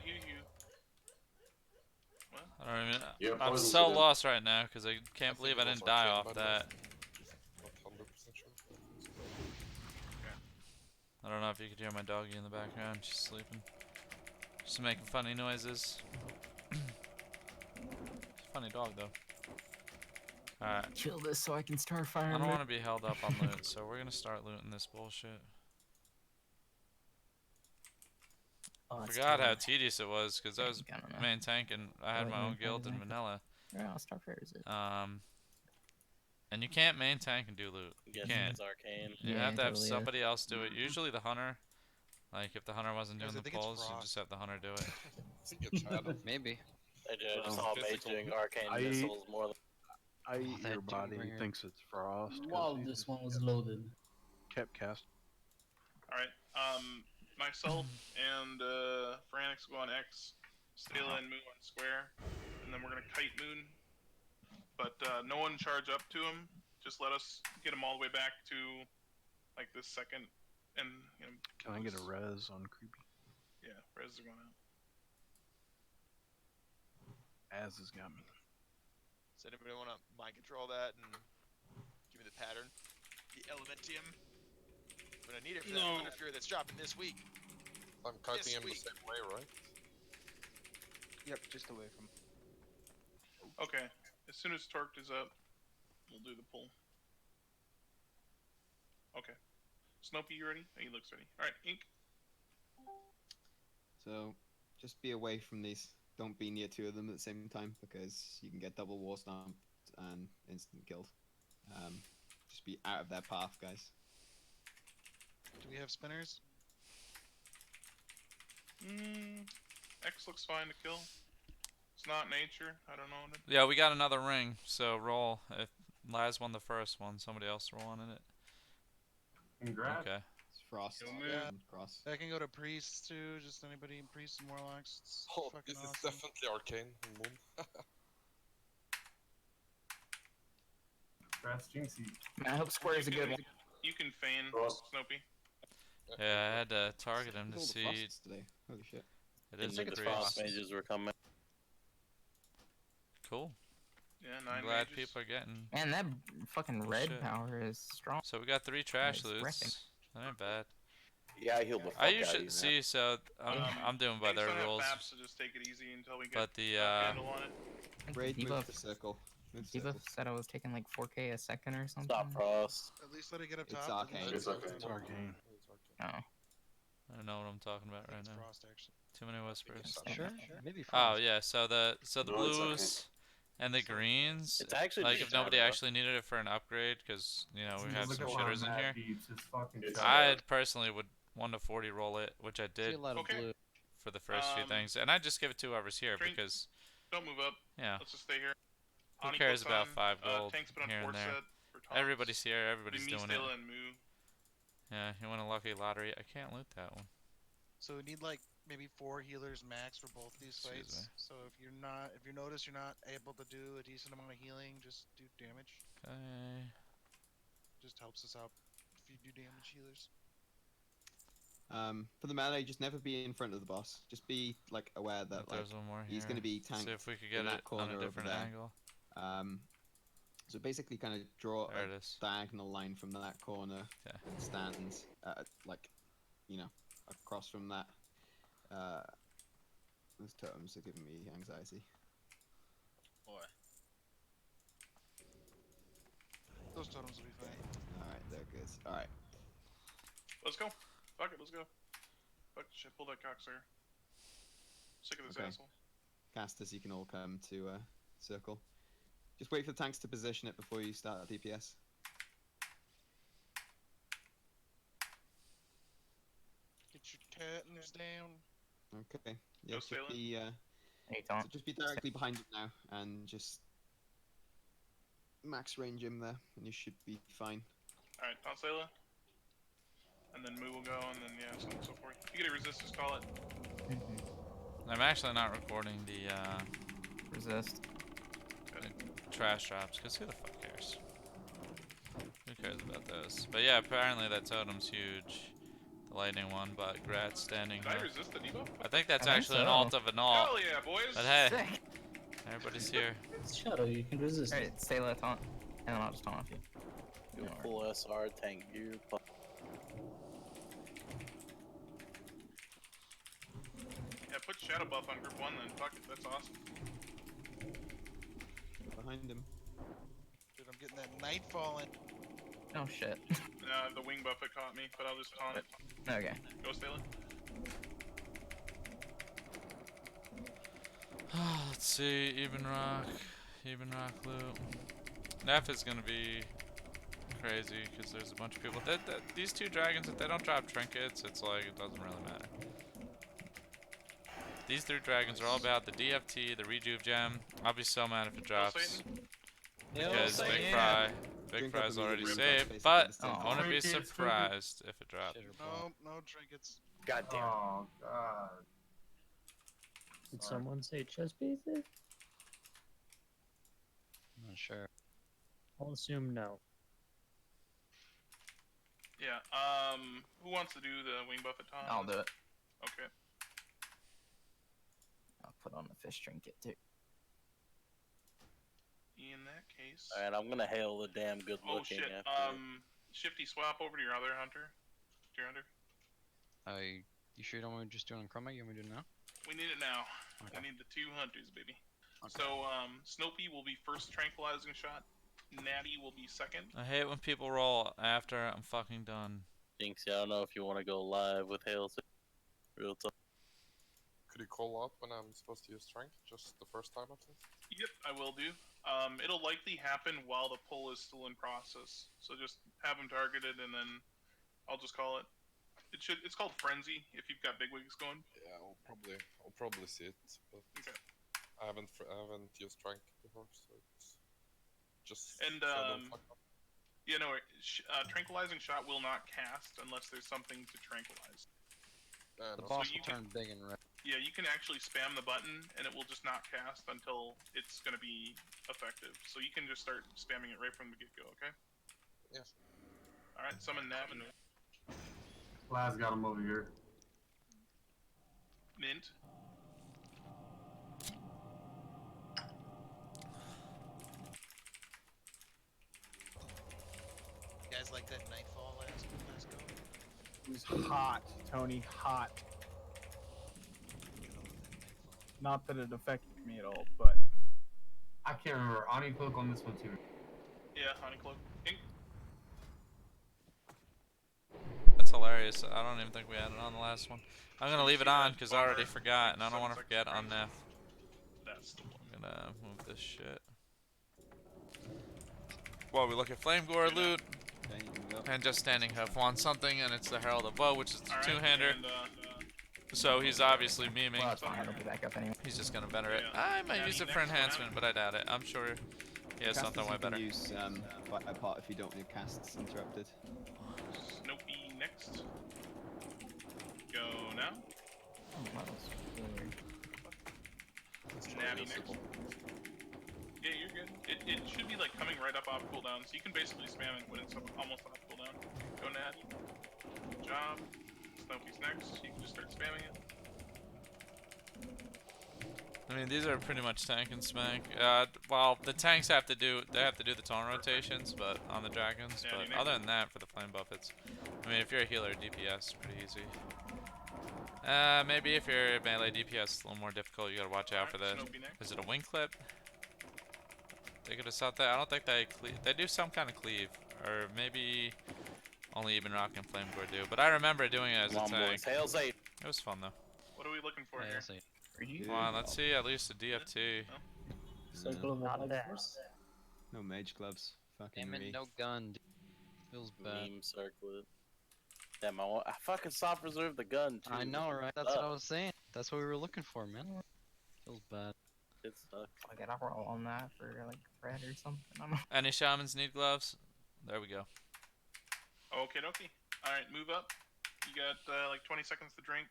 What? I don't even. Yeah, I'm poison's so good. lost right now because I can't believe I didn't die off that. Not 100% sure. I don't know if you could hear my doggy in the background. She's sleeping. She's making funny noises. She's a funny dog though. Alright. Kill this so I can start firing. I don't want to be held up on loot, so we're gonna start looting this bullshit. Oh, Forgot how tedious it was because I was main tank and I had my own guild in vanilla. Yeah, I'll start first. And you can't main tank and do loot. You can't. It's arcane. You Yeah, have to have totally somebody else do it. Usually the hunter. Like if the hunter wasn't doing Guys, I the think it's pulls, you Frost. just have the hunter do it. I think it's Shadow. Maybe. I just saw maging arcane missiles more than. I eat that your body. He Doombringer. thinks it's Frost. 'cause While he this just one was loaded. kept casting. Alright, myself and Franix go on X, Stela and Moon on square, and then we're gonna kite Moon. But no one charge up to him. Just let us get him all the way back to like this second, and you know. Can I get a res on creepy? Yeah, res are going out. Az has got me. Does anybody want to mind control that and give me the pattern? The elementium. I'm gonna need it for that Thunder Fury that's dropping this week. I'm kiting This him the week. same way, right? Yep, just away from. Okay, as soon as Torqued is up, we'll do the pull. Okay. Snopey, you ready? Oh, he looks ready. Alright, Ink. So just be away from these. Don't be near two of them at the same time because you can get double war stomped and instant killed. Just be out of their path, guys. Do we have spinners? X looks fine to kill. It's not nature. I don't know. Yeah, we got another ring, so roll. If Laz won the first one, somebody else roll on it. Congrats. Okay. It's Frost. Yeah. And Cross. I can go to priests too. Just anybody in priests and warlocks. It's Oh, fucking this is awesome. definitely arcane moon. Congrats, Jinxie. I hope square is a good one. You can feign, Frost. Snopey. Yeah, I had to target him to Look at all the see. Frosts today. Holy shit. It Didn't is a think the priest. frost mages were coming. Cool. Yeah, I'm 9 glad mages. people are getting. Man, that fucking red Shit. power is strong. So we got 3 trash Nice wrecking. loots. That ain't bad. Yeah, I healed the fuck I out of usually you, see. So I'm doing by Tanks their don't have rules. maps, so just take it easy until we get But the a handle on it. I think Raid the move debuff, to circle. Move to debuff circle. said I was taking like 4k a second or something. Stop frost. At least let it get up It's top. arcane. then It's let it arcane. go It's down. arcane. Oh. I don't know what I'm talking about right It's now. Frost actually. Too many whispers. Sure. Maybe Oh Frost. yeah, so the No, it's blues and the greens. It's actually Like just if nobody Java. actually needed it for an upgrade, because you know we Just had look some at one shitters in map here. beats, it's fucking It's sad. I personally would 1 to 40 roll it, which I See did a lot of Okay. blue. for the first few things, and I just give it 2 hours here Drink. because Don't move up. yeah, Let's just stay here. who Ani cares puts about on, 5 gold Tanks put on here and 4 there? set for taunts. Everybody's here, everybody's Me, doing it. Stela, and Moo. Yeah, you want a lucky lottery? I can't loot that one. So we need like maybe 4 healers max for both these Excuse fights. me. So if you notice you're not able to do a decent amount of healing, just do damage. Okay. Just helps us out if you do damage healers. For the melee, just never be in front of the boss. Just be like aware that like There's one more here. he's going to be tanked. See if we could in get that it on corner a over different there. angle. So basically, kind of draw There a it is. diagonal line from that corner Okay. and stand, like, you know, across from that. Those totems are giving me anxiety. Boy. Those totems will be fine. All right, they're good. All right. Let's go. Fuck it, let's go. Fuck shit, pull that cocksucker. Sick of this Okay. asshole. Casters, you can all come to circle. Just wait for the tanks to position it before you start DPS. He's down. Okay. Yeah, Go just Salem. be so just be directly behind him now, and just max range him there, and you should be fine. Alright, Tonsela. And then Moo will go, and then yeah, so on and so forth. If you get a resist, just call it. I'm actually not recording the Resist. the trash drops, because who the fuck cares? Who cares about those? But yeah, apparently that totem's huge. The lightning one, but Grat's standing Did I up. resist the debuff? I think that's I think actually an so. alt of an alt. Hell yeah, boys! But hey, Sick. everybody's here. It's Shadow, you can resist. Alright, stay lit taunt. And then I'll just taunt off you. You full SR tank you. Yeah, put Shadow Buff on group 1 then. Fuck it, that's awesome. Behind him. Dude, I'm getting that nightfall in. Oh shit. The wing buff it caught me, but I'll just taunt it. Okay. Go Stalin. Let's see, even rock loot. Neff is gonna be crazy because there's a bunch of people. These two dragons, if they don't drop trinkets, it's like it doesn't really matter. These three dragons are all about the DFT, the rejuve gem. I'll be so mad if it drops. Because Big Fry's already saved, but I wouldn't be surprised if it dropped. No, no trinkets. God damn. Oh god. Did someone say chess pieces? I'm not sure. I'll assume no. Yeah, who wants to do the wing buff at taunt? I'll do it. Okay. I'll put on the fish trinket too. In that case... Alright, I'm gonna hail the damn good Oh looking shit, after Shifty, swap over to your other hunter. To your hunter. You sure you don't want me to just do it on Chroma? You want me to do it now? We need it now. Okay. I need the 2 hunters, baby. Okay. So, Snopey will be first tranquilizing shot. Natty will be second. I hate when people roll after I'm fucking done. Jinxie, I don't know if you want to go live with hail. Real tough. Could you call out when I'm supposed to use strength? Just the first time at least? Yep, I will do. It'll likely happen while the pull is still in process. So just have them targeted, and then I'll just call it. It's called Frenzy if you've got bigwigs going. Yeah, I'll probably see it, but okay. I haven't used strength before, so it's just. And so I don't fuck up. yeah, no, tranquilizing shot will not cast unless there's something to tranquilize. The No, boss so will turn big and red. Yeah, you can actually spam the button, and it will just not cast until it's going to be effective. So you can just start spamming it right from the get-go, okay? Yes. Alright, summon Nav and Laz got him over here. Mint. You guys like that nightfall last go? It was hot, Tony, hot. Not that it affected me at all, but I can't remember. Ani cloak on this one too. Yeah, Honey Cloak. Ink. That's hilarious. I don't even think we had it on the last one. I'm gonna leave it on because I already forgot, and I don't want to forget on Neff. That's the one. I'm gonna move this shit. While we look at Flame Gore loot, and just standing Huff wants something, and it's the Herald of Woe, which is the two-hander. So he's obviously memeing. Well, that's fine. It'll be back up anyway. He's just gonna better it. I might use it for enhancement, but I doubt it. I'm sure he has something way better. You can use Fire Part if you don't need casts interrupted. Snopey next. Go now. Natty next. Yeah, you're good. It should be like coming right up off cooldown, so you can basically spam it when it's almost off cooldown. Go Natty. Good job. Snopey's next. You can just start spamming it. I mean, these are pretty much tank and smack. Well, the tanks have to do the tone rotations, but on the dragons. Yeah, But other than that, for the flame buff, it's. I mean, if you're a healer, DPS is pretty easy. Maybe if you're melee DPS, it's a little more difficult. You gotta watch out for the. Is it a wing clip? They could have sought that. I don't think they do some kind of cleave, or maybe only even rock and flame gore do. But I remember doing it as a tank. It was fun though. What are we looking for here? Come on, let's see at least a DFT. Not that. No mage gloves. Fucking Damn it, re. no gun. Dude. Feels bad. Meme circlet. Damn, I fucking soft reserve the gun too. I know, right? That's what I was saying. That's what we were looking for, man. Feels bad. It sucks. I get a roll on that for like thread or something. I don't know. Any shamans need gloves? There we go. Okay, dokie. Alright, move up. You got like 20 seconds to drink.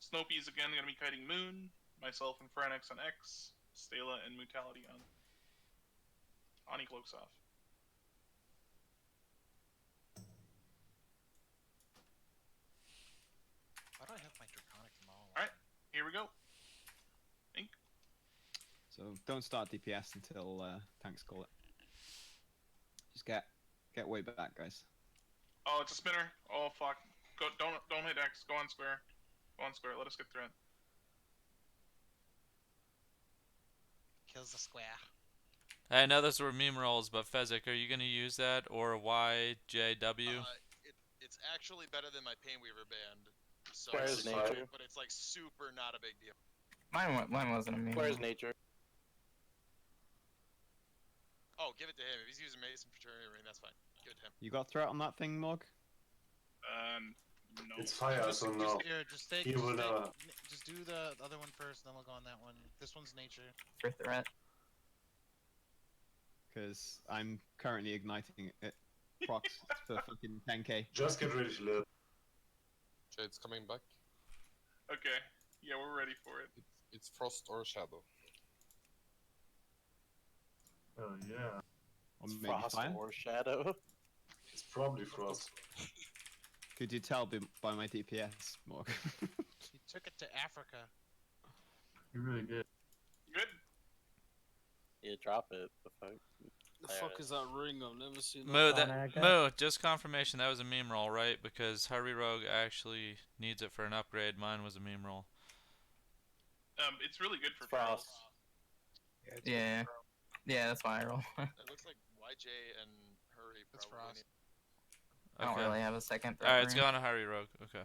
Snopey's again gonna be kiting Moon. Myself and Phrenex on X. Stela and Mutality on. Ani cloaks off. Why do I have my Draconic Maul? Alright, here we go. Ink. So don't start DPS until tanks call it. Just get way back, guys. Oh, it's a spinner. Oh fuck. Go, don't hit X. Go on square. Go on square. Let us get through it. Kills the square. I know those were meme rolls, but Fezzik, are you gonna use that or YJW? It's actually better than my Painweaver band. So Where's nature? but it's like super not a big deal. Mine wasn't a meme. Where's nature? Oh, give it to him. If he's using Mason Fraternity Ring, that's fine. Give it to him. You got threat on that thing, Morg? No. It's fire, so no. Just take, He will never. just do the other one first, then we'll go on that one. This one's nature. For threat. Because I'm currently igniting it. Prox for fucking 10k. Just get ready to live. Jade's coming back. Okay. Yeah, we're ready for it. It's Frost or Shadow. Oh yeah. Or It's maybe Frost fire? or Shadow. It's probably Frost. Could you tell by my DPS, Morg? He took it to Africa. You really did. Good. Yeah, drop it. The fuck. The fuck is that ring? I've never seen Moo, that. Moo, just confirmation that was a meme roll, right? Because Harvey Rogue actually needs it for an upgrade. Mine was a meme roll. It's really good for Frost. Ferals. Yeah. Yeah, that's why I roll. It looks like YJ and Hurry That's probably Frost. I don't really have a second threat. Alright, it's going to Harry Rogue. Okay.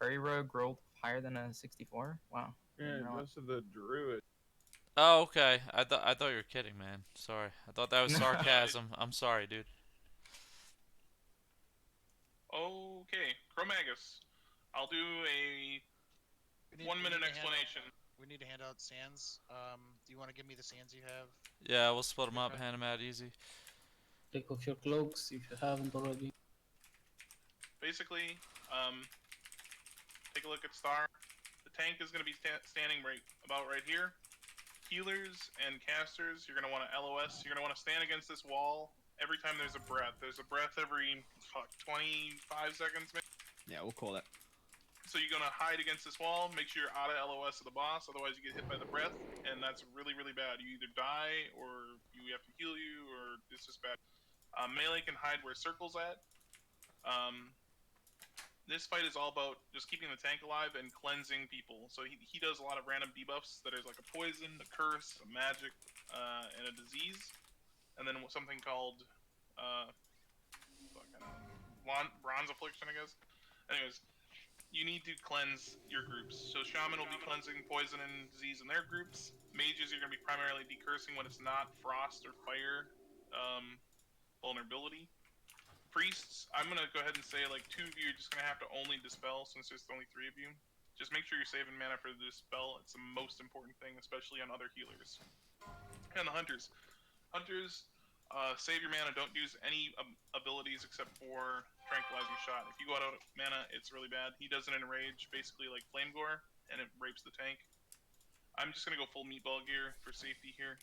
Furry Rogue rolled higher than a 64? Wow. Yeah, most of the druid. Oh, okay. I thought you were kidding, man. Sorry. I thought that was sarcasm. I'm sorry, dude. Okay, Chromagus. I'll do a 1 minute explanation. We need to hand out sands. Do you want to give me the sands you have? Yeah, we'll split them up, hand them out easy. Take off your cloaks if you haven't already. Basically, take a look at Star. The tank is going to be standing about right here. Healers and casters, you're going to want to LOS. You're going to want to stand against this wall every time there's a breath. There's a breath every, 25 seconds maybe? Yeah, we'll call it. So you're going to hide against this wall, make sure you're out of LOS of the boss, otherwise you get hit by the breath, and that's really, really bad. You either die, or we have to heal you, or it's just bad. Melee can hide where circle's at. This fight is all about just keeping the tank alive and cleansing people. So he does a lot of random debuffs that is like a poison, a curse, a magic, and a disease. And then something called, Bronze Affliction, I guess. Anyways, you need to cleanse your groups. So Shaman will be cleansing poison and disease in their groups. Mages, you're going to be primarily decursing when it's not frost or fire vulnerability. Priests, I'm going to go ahead and say like 2 of you are just going to have to only dispel since there's only 3 of you. Just make sure you're saving mana for the dispel. It's the most important thing, especially on other healers. And the hunters. Hunters, save your mana. Don't use any abilities except for Tranquilizing Shot. If you go out of mana, it's really bad. He does it in Rage, basically like Flame Gore, and it rapes the tank. I'm just going to go full meatball gear for safety here,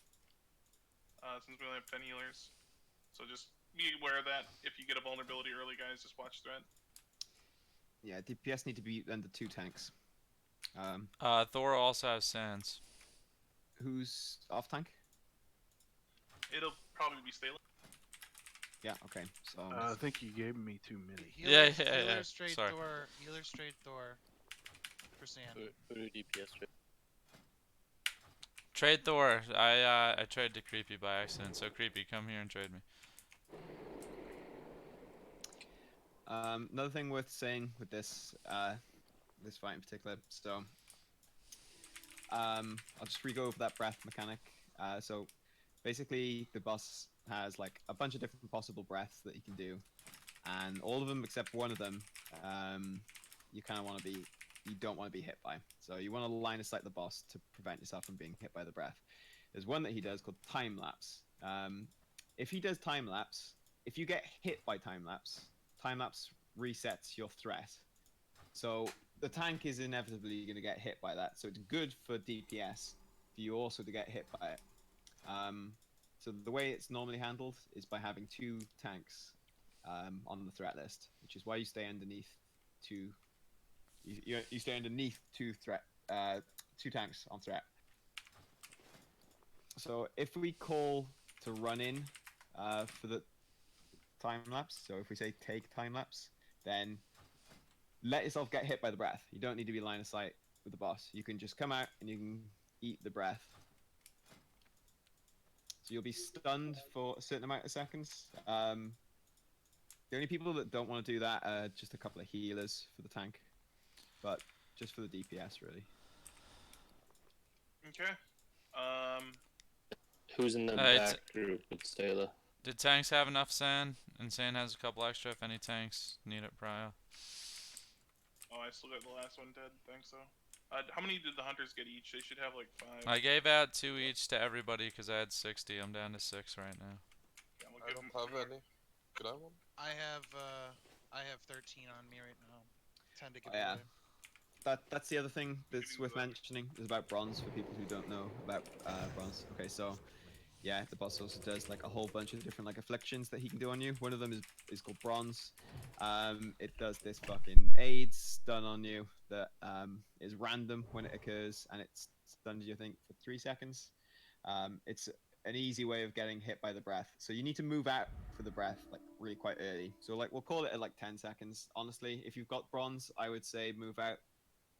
since we only have 10 healers. So just be aware of that. If you get a vulnerability early, guys, just watch threat. Yeah, DPS need to be under 2 tanks. Thor also has sands. Who's off tank? It'll probably be Stalen. Yeah, okay. So I think you gave me too many. Healer, Yeah. Healer straight Sorry. door. Healer straight door. For sand. Who do DPS trade? Trade Thor. I traded to Creepy by accident, so Creepy, come here and trade me. Another thing worth saying with this this fight in particular, so I'll just re-go over that breath mechanic. So basically the boss has like a bunch of different possible breaths that he can do, and all of them except one of them, you kind of want to be, you don't want to be hit by. So you want to line of sight the boss to prevent yourself from being hit by the breath. There's one that he does called time lapse. If he does time lapse, if you get hit by time lapse resets your threat. So the tank is inevitably going to get hit by that. So it's good for DPS for you also to get hit by it. So the way it's normally handled is by having 2 tanks on the threat list, which is why you stay underneath 2. You stay underneath 2 tanks on threat. So if we call to run in for the time lapse, so if we say take time lapse, then let yourself get hit by the breath. You don't need to be line of sight with the boss. You can just come out and you can eat the breath. So you'll be stunned for a certain amount of seconds. The only people that don't want to do that are just a couple of healers for the tank, but just for the DPS really. Okay. Who's in the back group with Stela? Did tanks have enough sand? Insane has a couple extra if any tanks need it prior. Oh, I still got the last one dead. Thanks so. How many did the hunters get each? They should have like 5. I gave out 2 each to everybody because I had 60. I'm down to 6 right now. Yeah, we'll I don't have any. Could I have one? I have 13 on me right now. 10 to give Oh, yeah. away. That's the other thing that's worth mentioning is about bronze for people who don't know about bronze. Okay, so yeah, the boss also does like a whole bunch of different like afflictions that he can do on you. One of them is called bronze. It does this fucking aid stun on you that is random when it occurs, and it stuns you I think for 3 seconds. It's an easy way of getting hit by the breath. So you need to move out for the breath like really quite early. So like we'll call it at like 10 seconds. Honestly, if you've got bronze, I would say move out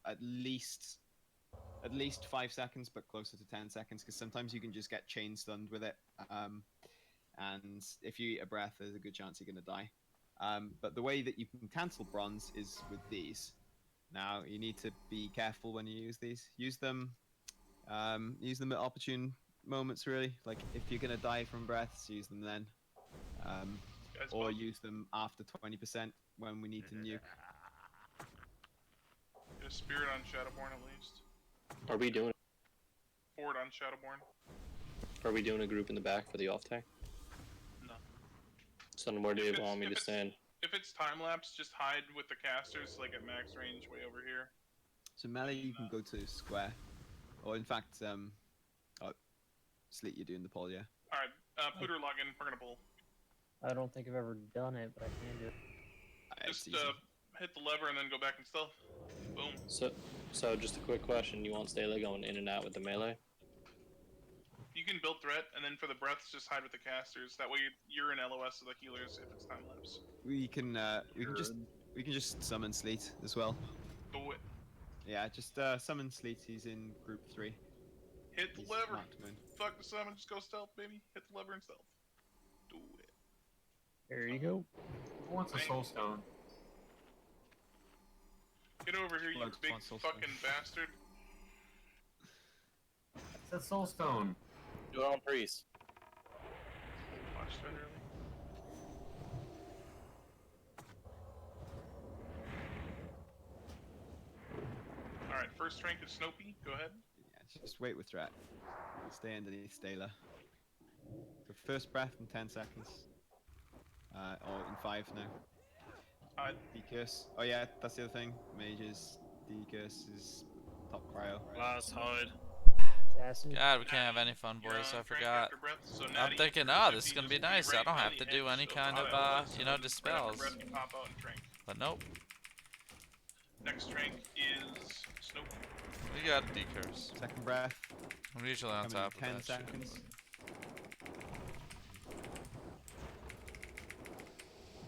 at least 5 seconds, but closer to 10 seconds, because sometimes you can just get chain stunned with it. And if you eat a breath, there's a good chance you're going to die. But the way that you can cancel bronze is with these. Now you need to be careful when you use these. Use them at opportune moments, really. Like if you're going to die from breaths, use them then. Or use them after 20% when we need to nuke. Get a spirit on Shadowborn at least. Are we doing? Horde on Shadowborn. Are we doing a group in the back for the off tank? No. So then where do you want me to stand? If it's time lapse, just hide with the casters, like at max range, way over here. So melee, you can go to square, or in fact, Sleet, you're doing the poll, yeah. All right, put her log in. We're gonna pull. I don't think I've ever done it, but I can do it. Just hit the lever and then go back and stealth. Boom. So just a quick question: you want Stela going in and out with the melee? You can build threat, and then for the breaths, just hide with the casters. That way, you're in LOS of the healers if it's time lapse. We can just summon Sleet as well. Do it. Yeah, just summon Sleet. He's in group 3. Hit the lever. Fuck the summon. Just go stealth, baby. Hit the lever and stealth. Do it. There you go. Who wants a soul stone? Get over here, you big fucking bastard. It's a soul stone. Do it on priest. Watch that early. Alright, first rank is Snopey. Go ahead. Yeah, just wait with threat. Stay underneath Stela. So first breath in 10 seconds. Or in 5 now. Decurse. Oh yeah, that's the other thing. Mages, decurse is top cryo. Last hide. God, we can't have any fun, boys. I forgot. I'm thinking, oh, this is gonna be nice. I don't have to do any kind of, you know, dispels. But nope. Next rank is Snopey. We got decurse. Second breath. I'm usually on top of 10 that seconds. shit.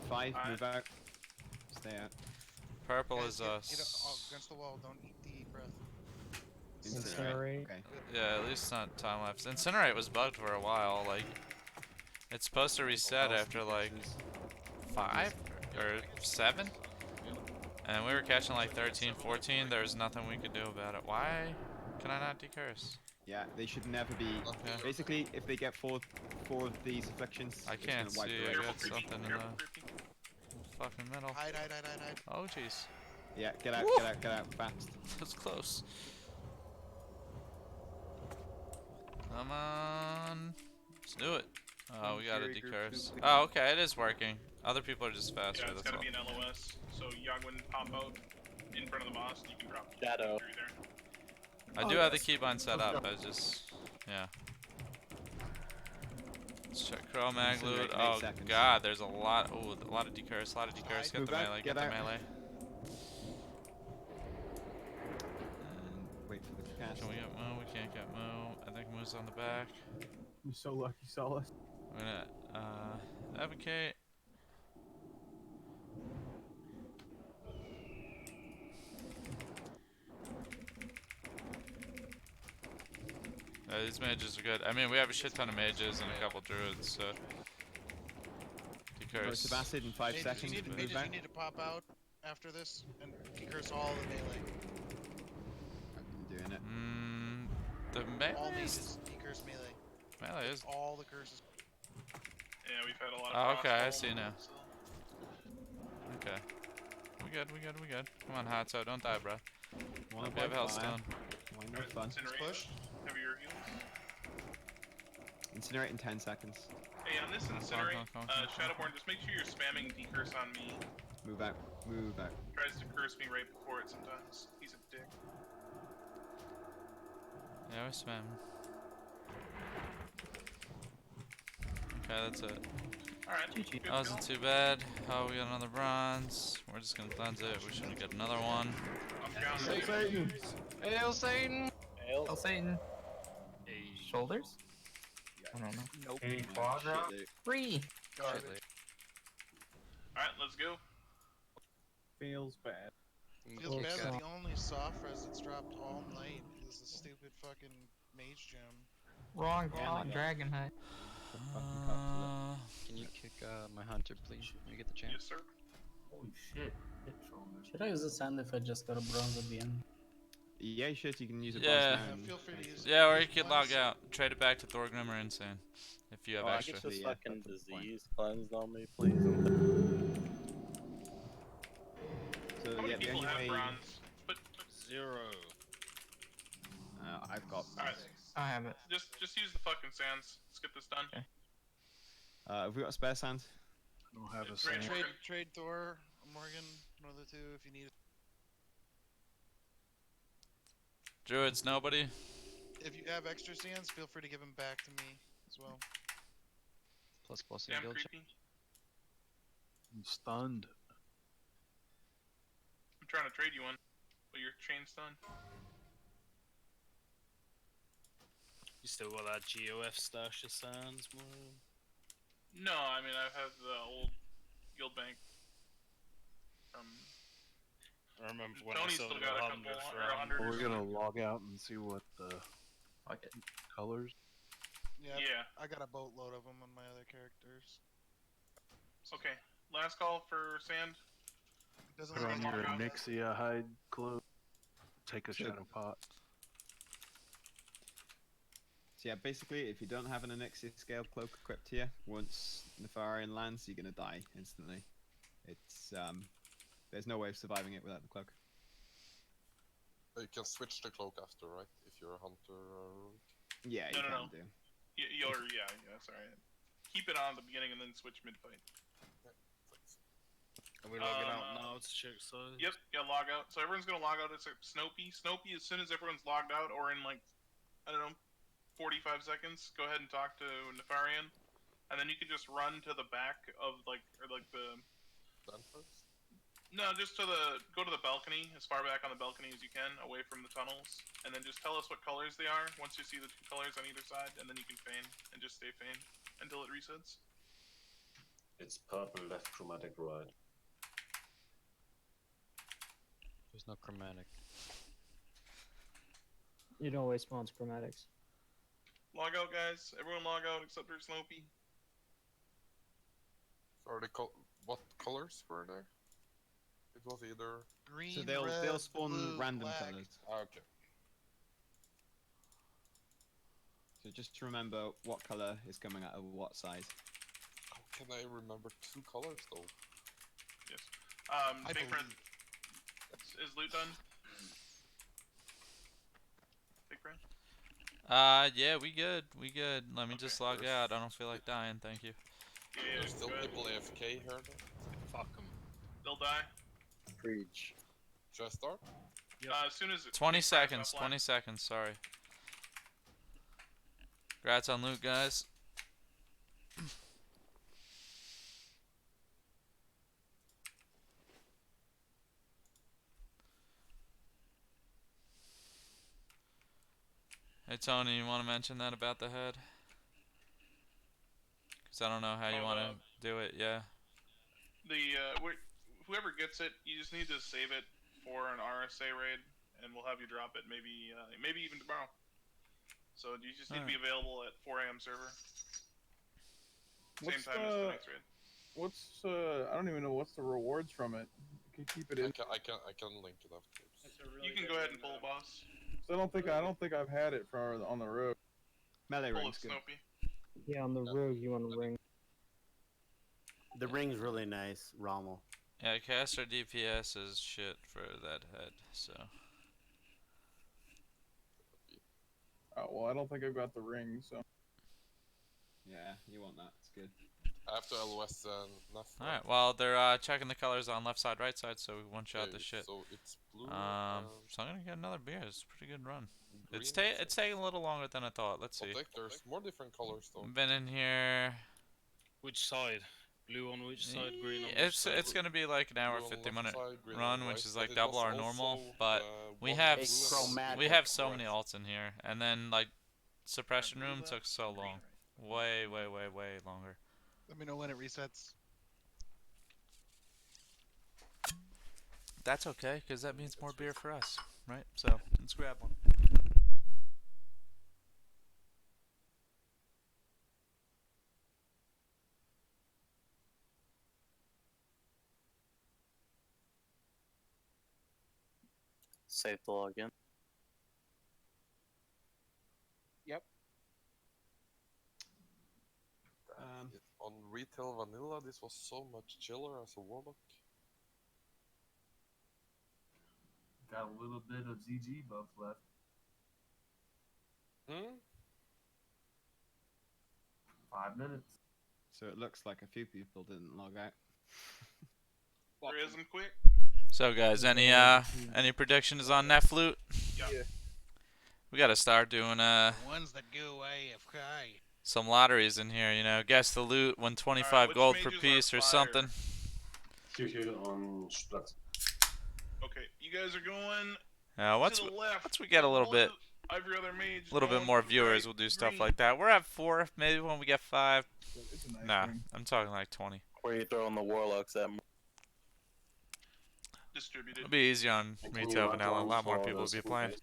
5, move out. Stay out. Purple is Get us. against the wall. Don't eat the breath. Incinerate. Okay. Yeah, at least not time lapse. Incinerate was bugged for a while. Like, it's supposed to reset after like 5 or 7, and we were catching like 13, 14. There's nothing we could do about it. Why can I not decurse? Yeah, they should never be. Okay. Basically, if they get four of these afflictions, I it's can't gonna wipe see. the I race. got something in the fucking middle. Hide. Oh jeez. Yeah, get out, Woo! get out, fast. That's close. Come on. Let's do it. Oh, we got a decurse. Oh, okay, it is working. Other people are just faster, Yeah, it's that's gotta all. be an LOS. So Yagwin pop out in front of the boss, and you can drop Shadow. through there. I do have the keybind set up, I just... yeah. Let's check Crow Mag loot. Oh god, there's a lot... oh, a lot of decurse, Get the melee, get the melee. And wait for the cast. Can we get Moo? We can't get Moo. I think Moo's on the back. I'm so lucky, Solace. We're gonna, advocate. These mages are good. I mean, we have a shit ton of mages and a couple druids, so... Burst of acid in 5 seconds. You need to pop out after this and decurse all the melee. I'm doing it. The All melee mages decurse melee. Melee is... all the curses. Yeah, we've had a lot oh, of okay, I crossbow, see now. so- Okay. We good. Come on, Hatso, don't die, bro. Wanna We have play Hellstone. Why not fun? Push. Heavier heals. Incinerate in 10 seconds. Hey, on this incinerate, Shadowborn, just make sure you're spamming decurse on me. Move out. Tries to curse me right before it sometimes. He's a dick. Yeah, we spam. Okay, that's it. Alright. That wasn't too bad. Oh, we got another bronze. We're just gonna cleanse it. We shouldn't get another one. Hail Satan! Hail Satan! Hail Satan. Shoulders? I don't know. Nope. Any quadra? Free! Alright, let's go. Feels bad. Feels bad that the only soft res that's dropped all night is the stupid fucking mage gem. Wrong dragon high. Can you kick my hunter, please? When you get the chance. Yes, sir. Holy shit. Should I use the sand if I just got a bronze at the end? Yeah, you should. You can use it. Yeah. Feel free to use it. Yeah, or you could log out. Trade it back to Thorgrim or Insane. If you have I extra. get this fucking disease cleansed on me, please. So How many yeah, the people only have way. bronze? Put 0. I've got. Alright. I have it. Just use the fucking sands. Let's get this done. Okay. Have we got a spare sand? I don't have a Trade- sand. Trade Thor, Morgan, one of the two if you need it. Druids, nobody? If you have extra sands, feel free to give them back to me as well. Plus Damn in guild check. creepy. I'm stunned. I'm trying to trade you one, but your chain's done. You still got that GOF stash of sands, man? No, I mean I have the old guild bank. I remember when Tony's I sold still it got a 100 couple, for or 100 Well, or we're gonna something. log out and see what the colors. Yeah. I got a boatload of them on my other characters. Okay, last call for sand. Doesn't Put look on like your it. Nixia hide cloak. Take a shadow pot. So yeah, basically, if you don't have an Onyxia scale cloak equipped here, once Nefarian lands, you're gonna die instantly. It's there's no way of surviving it without the cloak. You can switch the cloak after, right? If you're a hunter or... Yeah, you No. can do. Yeah, sorry. Keep it on at the beginning and then switch mid-fight. Are we logging out now to check size? Yep, yeah, log out. So everyone's gonna log out except Snopey. Snopey, as soon as everyone's logged out, or in like, I don't know, 45 seconds, go ahead and talk to Nefarian. And then you can just run to the back of the... No, just go to the balcony, as far back on the balcony as you can, away from the tunnels. And then just tell us what colors they are, once you see the two colors on either side, and then you can feign, and just stay feign until it resets. It's purple left, chromatic right. There's no chromatic. It always spawns chromatics. Log out, guys. Everyone log out except for Snopey. So are they what colors were there? It was either... Green, So they'll red, spawn blue, random black. colors. Ah, okay. So just remember what color is coming out of what size. How can I remember 2 colors though? Yes. Big Fred, is loot done? Big Fred? Yeah, we good. We good. Let me just log out. I don't feel like dying. Thank you. Yeah, There's still good. people AFK here though. Fuck them. They'll die. Preach. Should I start? As soon as 20 Big Fred's seconds. offline. 20 seconds. Sorry. Congrats on loot, guys. Hey Tony, you want to mention that about the head? Because I don't know how you want to do it. Yeah. Whoever gets it, you just need to save it for an RSA raid, and we'll have you drop it maybe even tomorrow. So you just need to be available at 4 a.m. server. Same time as the next raid. What's I don't even know what's the rewards from it. You can keep it in. I can link it afterwards. You can go ahead and pull a boss. So I don't think I've had it for on the road. Melee Pull ring's a good. Snoopy. Yeah, on the rogue, you want to ring. The ring's really nice, Rommel. Yeah, caster DPS is shit for that head, so. Oh, well, I don't think I've got the ring, so. Yeah, you want that. It's good. I have to LOS nothing. Alright, well, they're checking the colors on left side, right side, so we one-shot the shit. So it's blue. So I'm gonna get another beer. It's a pretty good run. It's taking a little longer than I thought. Let's see. There's more different colors though. Been in here. Which side? Blue on which side? Green on which It's side? it's gonna be like an hour Blue on 50-minute left side, green on run, right, which is but like it double was our normal. also, But we one have blue and we have so many alts in here, and then like suppression room took so long, way longer. Let me know when it resets. That's okay, because that means more beer for us, right? So let's grab one. Safe to log in. Yep. On retail vanilla, this was so much chiller as a warlock. Got a little bit of ZG buff left. Hmm? 5 minutes. So it looks like a few people didn't log out. Prism quick. So guys, any predictions on Netflute? Yeah. We gotta start doing Ones that go AFK. some lotteries in here, you know. Guess the loot, win 25 gold per piece or something. Here on Splat. Okay, you guys are going Once to the left. we get a little bit Every other mage more going viewers, right, we'll do stuff green. like that. We're at 4, maybe when we get 5. It's a nice Nah, ring. I'm talking like 20. Where you throwing the warlocks at? Distributed. It'll be easy on retail vanilla. A lot more people will be playing.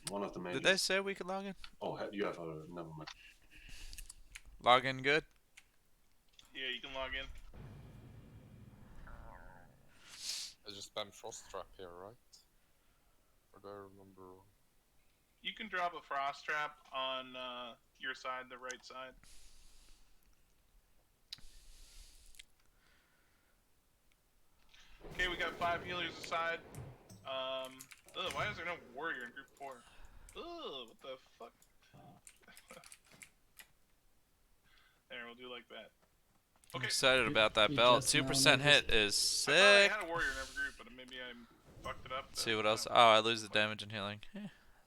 One of the main. Did they say we could log in? Oh, you have a never mind. Log in good? Yeah, you can log in. I just spammed frost trap here, right? Or do I remember wrong? You can drop a frost trap on your side, the right side. Okay, we got 5 healers aside. Why is there no warrior in group 4? What the fuck? There, we'll do like that. I'm Okay. excited about that You belt. just 2% hit is I thought I sick. had a warrior in every group, but maybe I fucked it up. Let's see what else. Oh, I lose the damage and healing.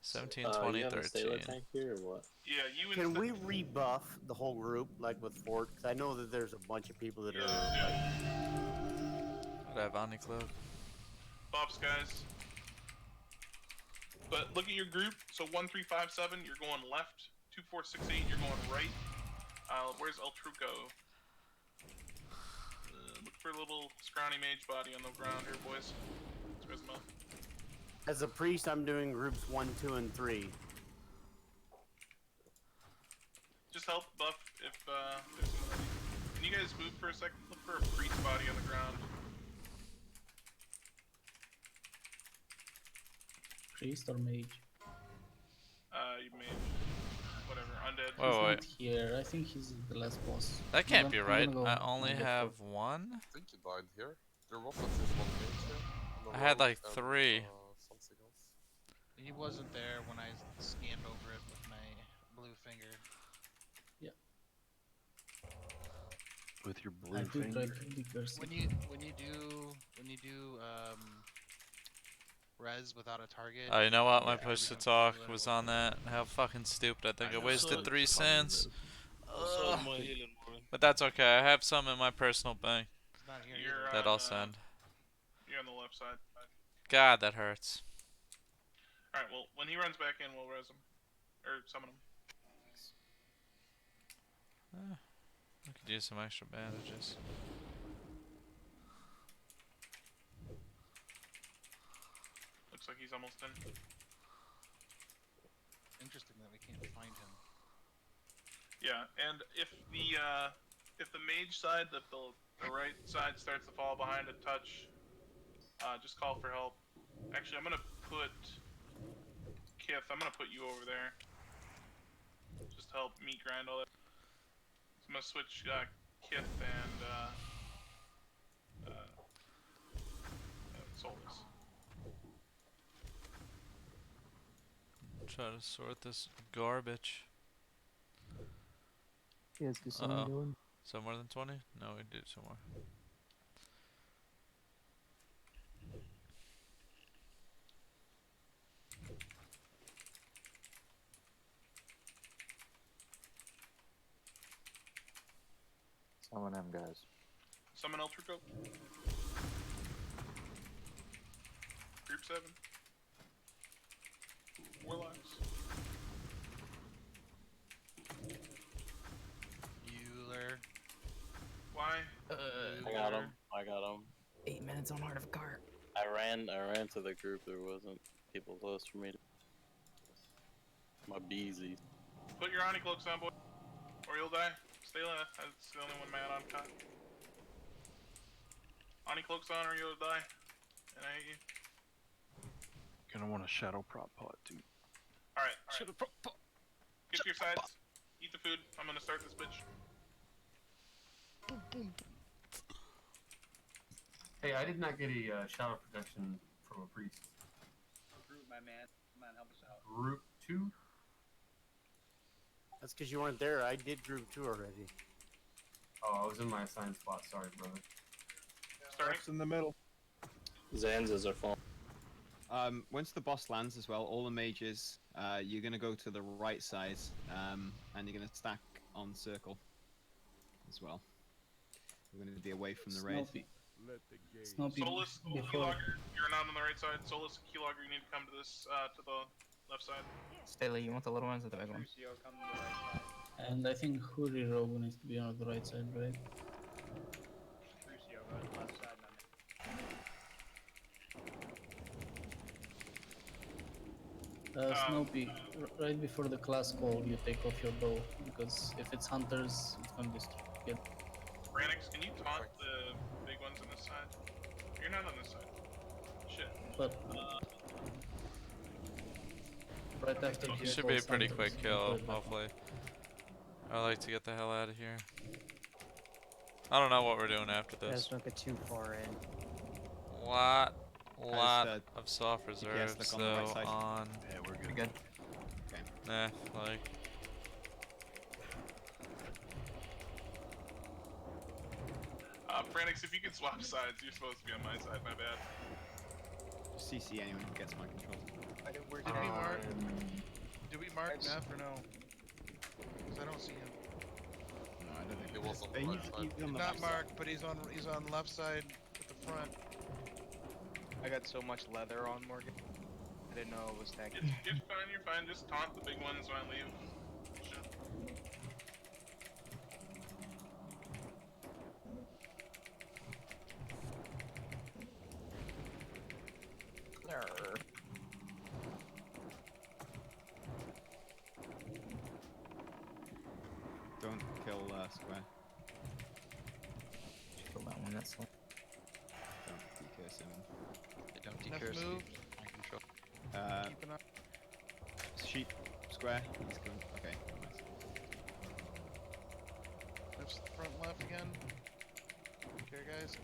17, 20, you have a 13. Sailor tank here or what? Yeah, you Can we rebuff the whole group, like with Fort? Because I know that there's a bunch of people that are like. I have Omni Cloak. Buffs, guys. But look at your group. So 1, 3, 5, 7, you're going left. 2, 4, 6, 8, you're going right. Where's El Truco? Look for a little scrawny mage body on the ground here, boys. It's Rizma. As a priest, I'm doing groups 1, 2, and 3. Just help buff if there's somebody. Can you guys move for a second? Look for a priest body on the ground. Priest or mage? Wait, He's wait. not here. I think he's the last boss. That can't be I'm right. gonna go I only and look have for- one. I think you died here. There was at least one mage here. on the I had road like and, 3. Something else. He wasn't there when I scanned over it with my blue finger. With your I blue do try finger. to decurse When it. you do res without a target. Oh, you know what? My Yeah. push to Every time talk you do it, was it on that. How fucking stupid. I think I know. wasted So- 3 cents. Also, my healing morning. But that's okay. I have some in my personal bank It's not here You're that on, I'll send. You're on the left side. God, that hurts. Alright, well, when he runs back in, we'll res him. Or summon him. I could use some extra bandages. Looks like he's almost in. Interesting that we can't find him. Yeah, and if the mage side, the right side starts to fall behind a touch, just call for help. Actually, I'm gonna put Kith. I'm gonna put you over there. Just help me grind all that. So I'm gonna switch Kith and Solus. Try to sort this garbage. You guys do something doing? So more than 20? No, we do some more. Summon them guys. Summon Eltrico. Group 7. Warlocks. Bueller. Why? I got him. I got him. 8 minutes on Heart of Cart. I ran to the group. There wasn't people close for me to. My beezy. Put your Oni cloaks on, boy, or you'll die. Stela, that's the only one man on cut. Oni cloaks on, or you'll die. And I hate you. Gonna want a shadow prop pot too. Alright, alright. Get to your sides. Eat the food. I'm gonna start this bitch. Hey, I did not get a shadow protection from a priest. Group, my man. Come on, help us out. Group 2? That's because you weren't there. I did group 2 already. Oh, I was in my assigned spot. Sorry, brother. Starting. In the middle. Zanzas are falling. Once the boss lands as well, all the mages, you're gonna go to the right side, and you're gonna stack on circle as well. We're gonna be away from the raid. Snoopy. Solus, Before. Keylogger, you're not on the right side. Solus, Keylogger, you need to come to this, to the left side. Staley, you want the little ones or the big ones? Crucio, come to the right side. And I think Hurry Rogue needs to be on the right side, right? Crucio, go to the left side, man. Snoopy, right before the class call, you take off your bow, because if it's hunters, it's gonna destroy it. Ranix, can you taunt the big ones on this side? You're not on this side. Shit. But right after It he should be a calls pretty hunters, quick you kill, put it back on. hopefully. I'd like to get the hell out of here. I don't know what we're doing after You guys this. don't get too far in. Lot Has, of soft reserves DPS look on the right though side? on. Yeah, we're good. Good. Okay. Nah, like. Franix, if you could swap sides, you're supposed to be on my side, my bad. Just CC anyone who gets my control. Where did we mark? Did we mark Neff or no? Because I don't see him. No, I don't think He was on the He's- right side. he's on the Not left marked, but he's on left side at the front. I got so much leather on, Morgan. I didn't know it was that good. You're fine, you're fine. Just taunt the big ones when I leave. Shit. Don't kill Square. Kill that one, that's all. Don't decurse him. Don't Neff decurse moved. my control. Uh, Keep an eye. Sheep Square. He's going. Okay. Nice. Switch the front left again. Okay, guys.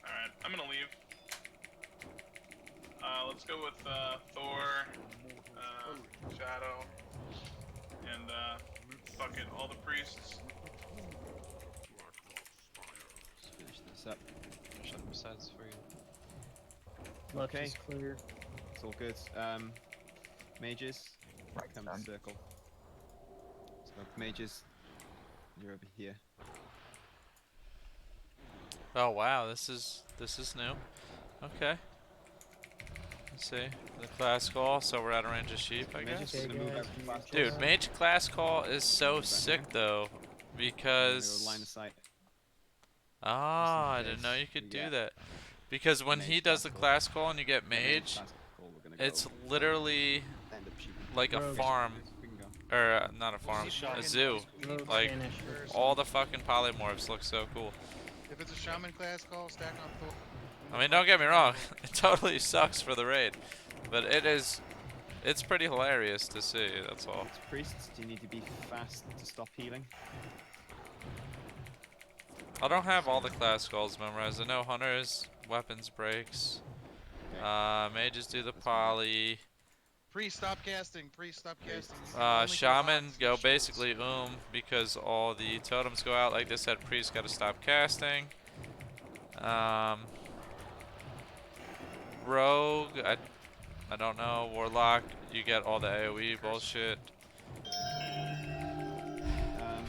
Alright, I'm gonna leave. Let's go with Thor, Shadow, and fuck it, all the priests. Just finish this up. Finish up besides for you. Left Okay. is clear. It's all good. Mages, Right come done. circle. So mages, you're over here. Oh wow, this is new. Okay. Let's see. The class call, so we're out of range of sheep, I Mages guess. are gonna move out from class Dude, call. mage class call is so Move sick back though, because line of sight. ah, I Just in didn't know case you could we do get that. Because when mage he does the class class call and you get Yeah, mage, class call, we're gonna it's go literally end up shooting. like a Rogue. farm, We can go. or not a farm, a zoo. Rogue Like Vanisher. all the fucking polymorphs look so cool. If it's a shaman class call, stack on Thor. I mean, don't get me wrong, it totally sucks for the raid, but it's pretty hilarious to see. That's all. It's priests. Do you need to be fast to stop healing? I don't have all the class calls memorized. I know hunters, weapons breaks. Mages do the poly. Priest, stop casting. Priest, stop casting. You can only do Shaman hots, go shields. basically because all the totems go out. Like they said, priest got to stop casting. Rogue, I don't know. Warlock, you get all the AoE bullshit.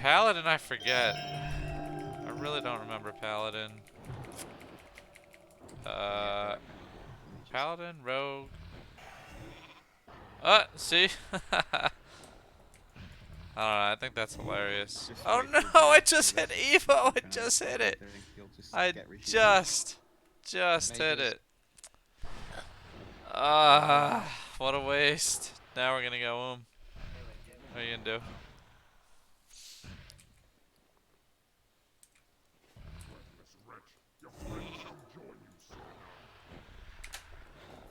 Paladin, I forget. I really don't remember Paladin. Paladin, Rogue. See? I don't know, I think that's hilarious. Oh no, I just hit Evo! I just hit it! I just hit it. Ah, what a waste. Now we're gonna go What are you gonna do?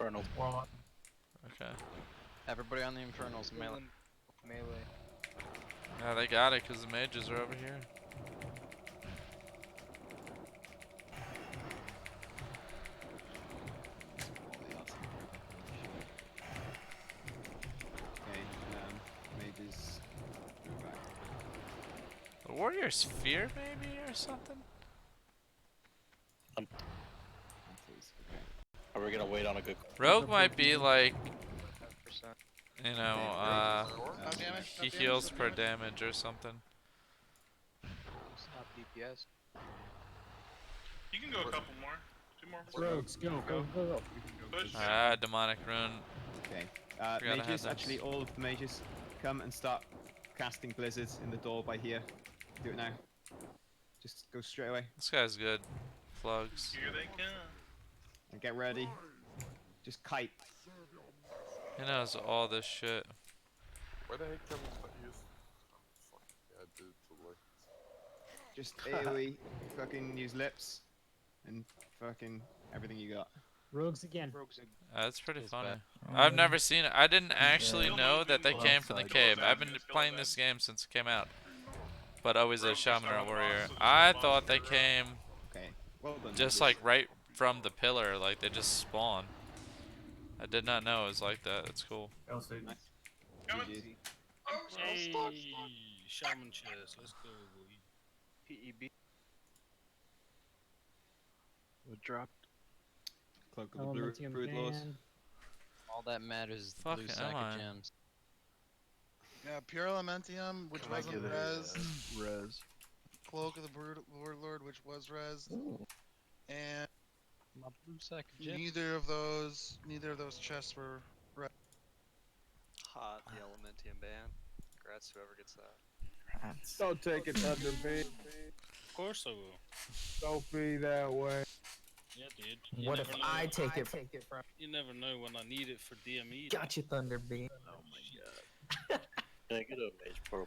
Infernal. Okay. Everybody on the Infernals melee. Yeah, they got it because the mages are over here. Okay, mages. Move back. The Warrior's Fear, maybe, or something? Are we gonna wait on a good? Rogue might be like, you know, he heals per damage or something. Stop DPS. You can go a couple more. 2 more. Rogues, go. Push. Demonic Rune. Okay. Forgot I had Mages, those. actually, all of the mages, come and start casting blizzards in the door by here. Do it now. Just go straight away. This guy's good. Plugs. Here they come. And get ready. Just kite. He knows all this shit. Where the heck can we use? Oh, fuck. Yeah, I did it too late. Just AoE. Fucking use lips. And fucking everything you got. Rogues again. That's pretty funny. I've never seen it. I didn't actually know that they came from the cave. I've been playing this game since it came out. But always a shaman or a warrior. I thought they came well done, just like right from the pillar, like they just spawn. I did not know it was like that. That's cool. LC. Hey, shaman chest. Let's go. PEB. What dropped? Cloak of the Brood Lords. All that matters is the Fuck blue am sack I? of gems. Yeah, Pure Elementium, which wasn't res. Res. Cloak of the Warlord, which was res. And my blue sack of gems. Neither of those chests were res. Hot, the Elementium ban. Congrats whoever gets that. Don't take it, Thunder B. Of course I will. Don't be that way. Yeah, dude. What if I take it from? You never know when I need it for DME. Got you, Thunderbeam. Oh my god. Take it up, Mage Pro.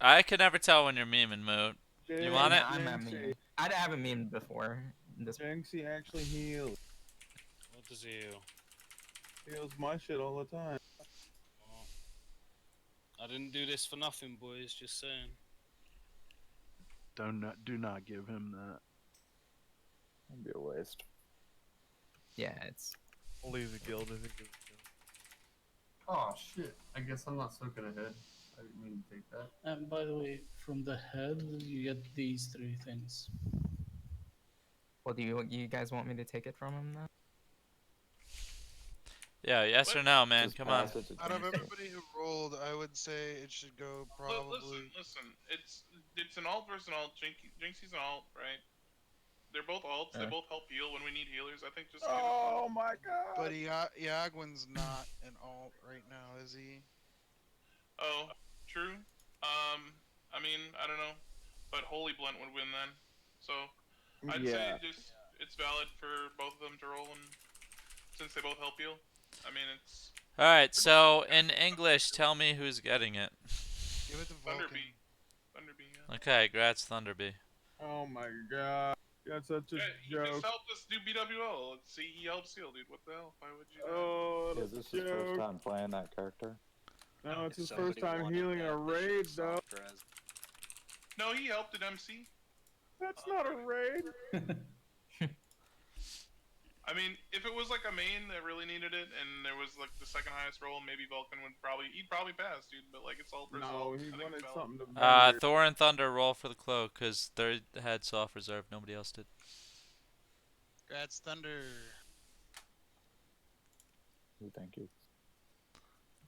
I can never tell when you're memeing, Moot. You want it? I'm not memeing. I haven't memed before. Jinxie actually heals. What does he heal? Heals my shit all the time. I didn't do this for nothing, boys. Just saying. Do not give him that. That'd be a waste. Yeah, it's. Only the guild, I think. Oh shit! I guess I'm not so good ahead. I didn't mean to take that. And by the way, from the head, you get these 3 things. Well, do you guys want me to take it from him then? Yeah, yes or no, man. Come on. Out of everybody who rolled, I would say it should go probably. Listen. It's an alt versus an alt. Jinxie's an alt, right? They're both alts. They both help heal when we need healers. I think just. Oh my god! But Iagwin's not an alt right now, is he? Oh, true. I mean, I don't know, but Holy Blunt would win then. So, I'd say just it's valid for both of them to roll, and since they both help heal, I mean it's. All right, so in English, tell me who's getting it. Give it to Vulcan. Thunderbee. Thunderbee. Yeah. Okay, grats, Thunderbee. Oh my god. That's such a You joke. just helped us do BWL. Let's see, he helps heal, dude. What the hell? Why would you? Oh, Is this his first time playing that character? No, it's his first time healing a raid, though. No, he helped at MC. That's not a raid. I mean, if it was like a main that really needed it, and there was like the second highest roll, maybe Vulcan would he'd probably pass, dude. But like it's all versus No, all. he wanted something to. Thor and Thunder roll for the cloak, because they had soft reserve. Nobody else did. Congrats, Thunder. Thank you.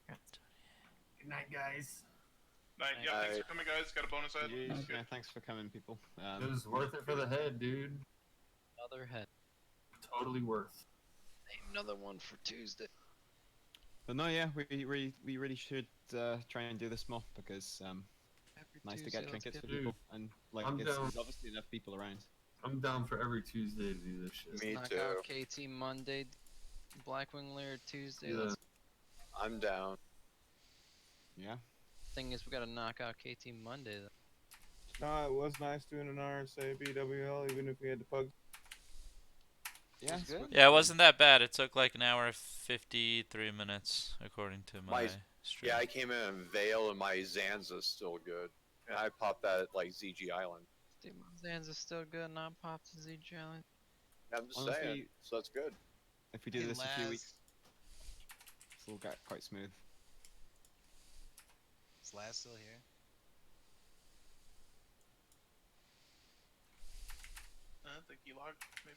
Good night, guys. Night. Yeah, thanks for coming, guys. Got a bonus head. Yeah, thanks for coming, people. It was worth it for the head, dude. Another head. Totally worth. Another one for Tuesday. But no, yeah, we really should try and do this more because nice to get trinkets for people, and like there's obviously enough people around. I'm down for every Tuesday to do this shit. Me too. Knockout KT Monday, Blackwing Lair Tuesday. Yeah. I'm down. Yeah. Thing is, we gotta knock out KT Monday though. No, it was nice doing an RSA BWL, even if we had to pug. Yeah, yeah, it wasn't that bad. It took like an hour 53 minutes, according to my stream. Yeah, I came in and Vale, and my Zanza's still good. And I popped that at like ZG Island. Dude, my Zanza's still good, not popped to ZG Island. I'm just saying, so that's good. If we do this a few weeks, it'll get quite smooth. Is Laz still here? I think he logged, maybe.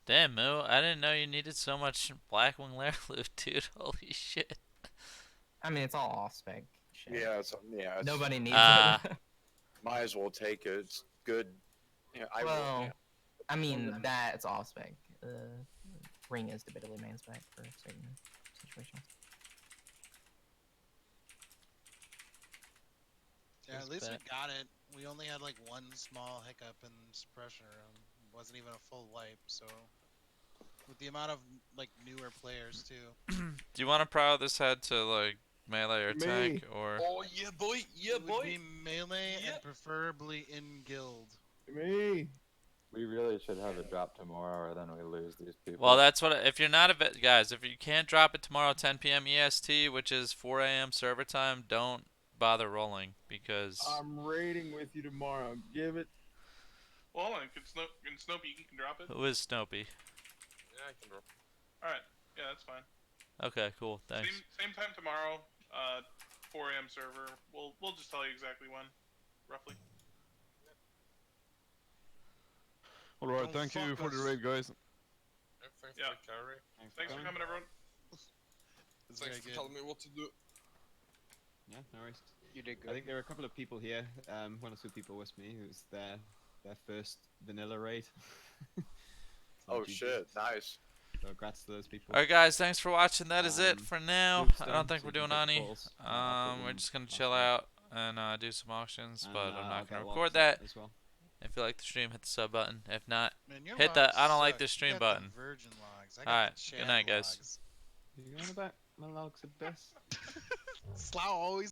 Damn, Moo, I didn't know you needed so much Blackwing Lair loot, dude. Holy shit. I mean, it's all off-spec shit. Yeah, it's, Nobody needs it. Might as well take it. It's good. Yeah, I mean, that's off-spec. Ring is debatably main-spec for certain situations. Yeah, at least we got it. We only had like one small hiccup in suppression room. It wasn't even a full wipe, so with the amount of like newer players too. Do you want to prow this head to like melee or tank or? Oh yeah, boy, yeah, It would be melee and preferably in guild. Me. We really should have it drop tomorrow, or then we lose these people. Well, that's what. If you're not guys, if you can't drop it tomorrow 10 p.m. EST, which is 4 a.m. server time, don't bother rolling because. I'm raiding with you tomorrow. Give it. Well, hold on. Can Snopey, you can drop it? Who is Snopey? Yeah, I can drop. Alright. Yeah, that's fine. Okay, cool. Thanks. Same time tomorrow, 4 a.m. server. We'll just tell you exactly when, roughly. Alright, thank you for the raid, guys. Thanks for the carry. Thanks for coming, everyone. Thanks for telling me what to do. Yeah, no worries. You did good. I think there are a couple of people here, one or two people with me, who's their first vanilla raid. Oh shit, nice. So congrats to those people. Alright guys, thanks for watching. That is it for now. I don't think we're doing any. We're just gonna chill out and do some auctions, but I'm not gonna record that. As well. If you like the stream, hit the sub button. If not, Man, your hit the logs I don't like suck. this You stream got the button. virgin logs. I got Alright, the Shad good night guys. logs. You going about my logs are best? Slough always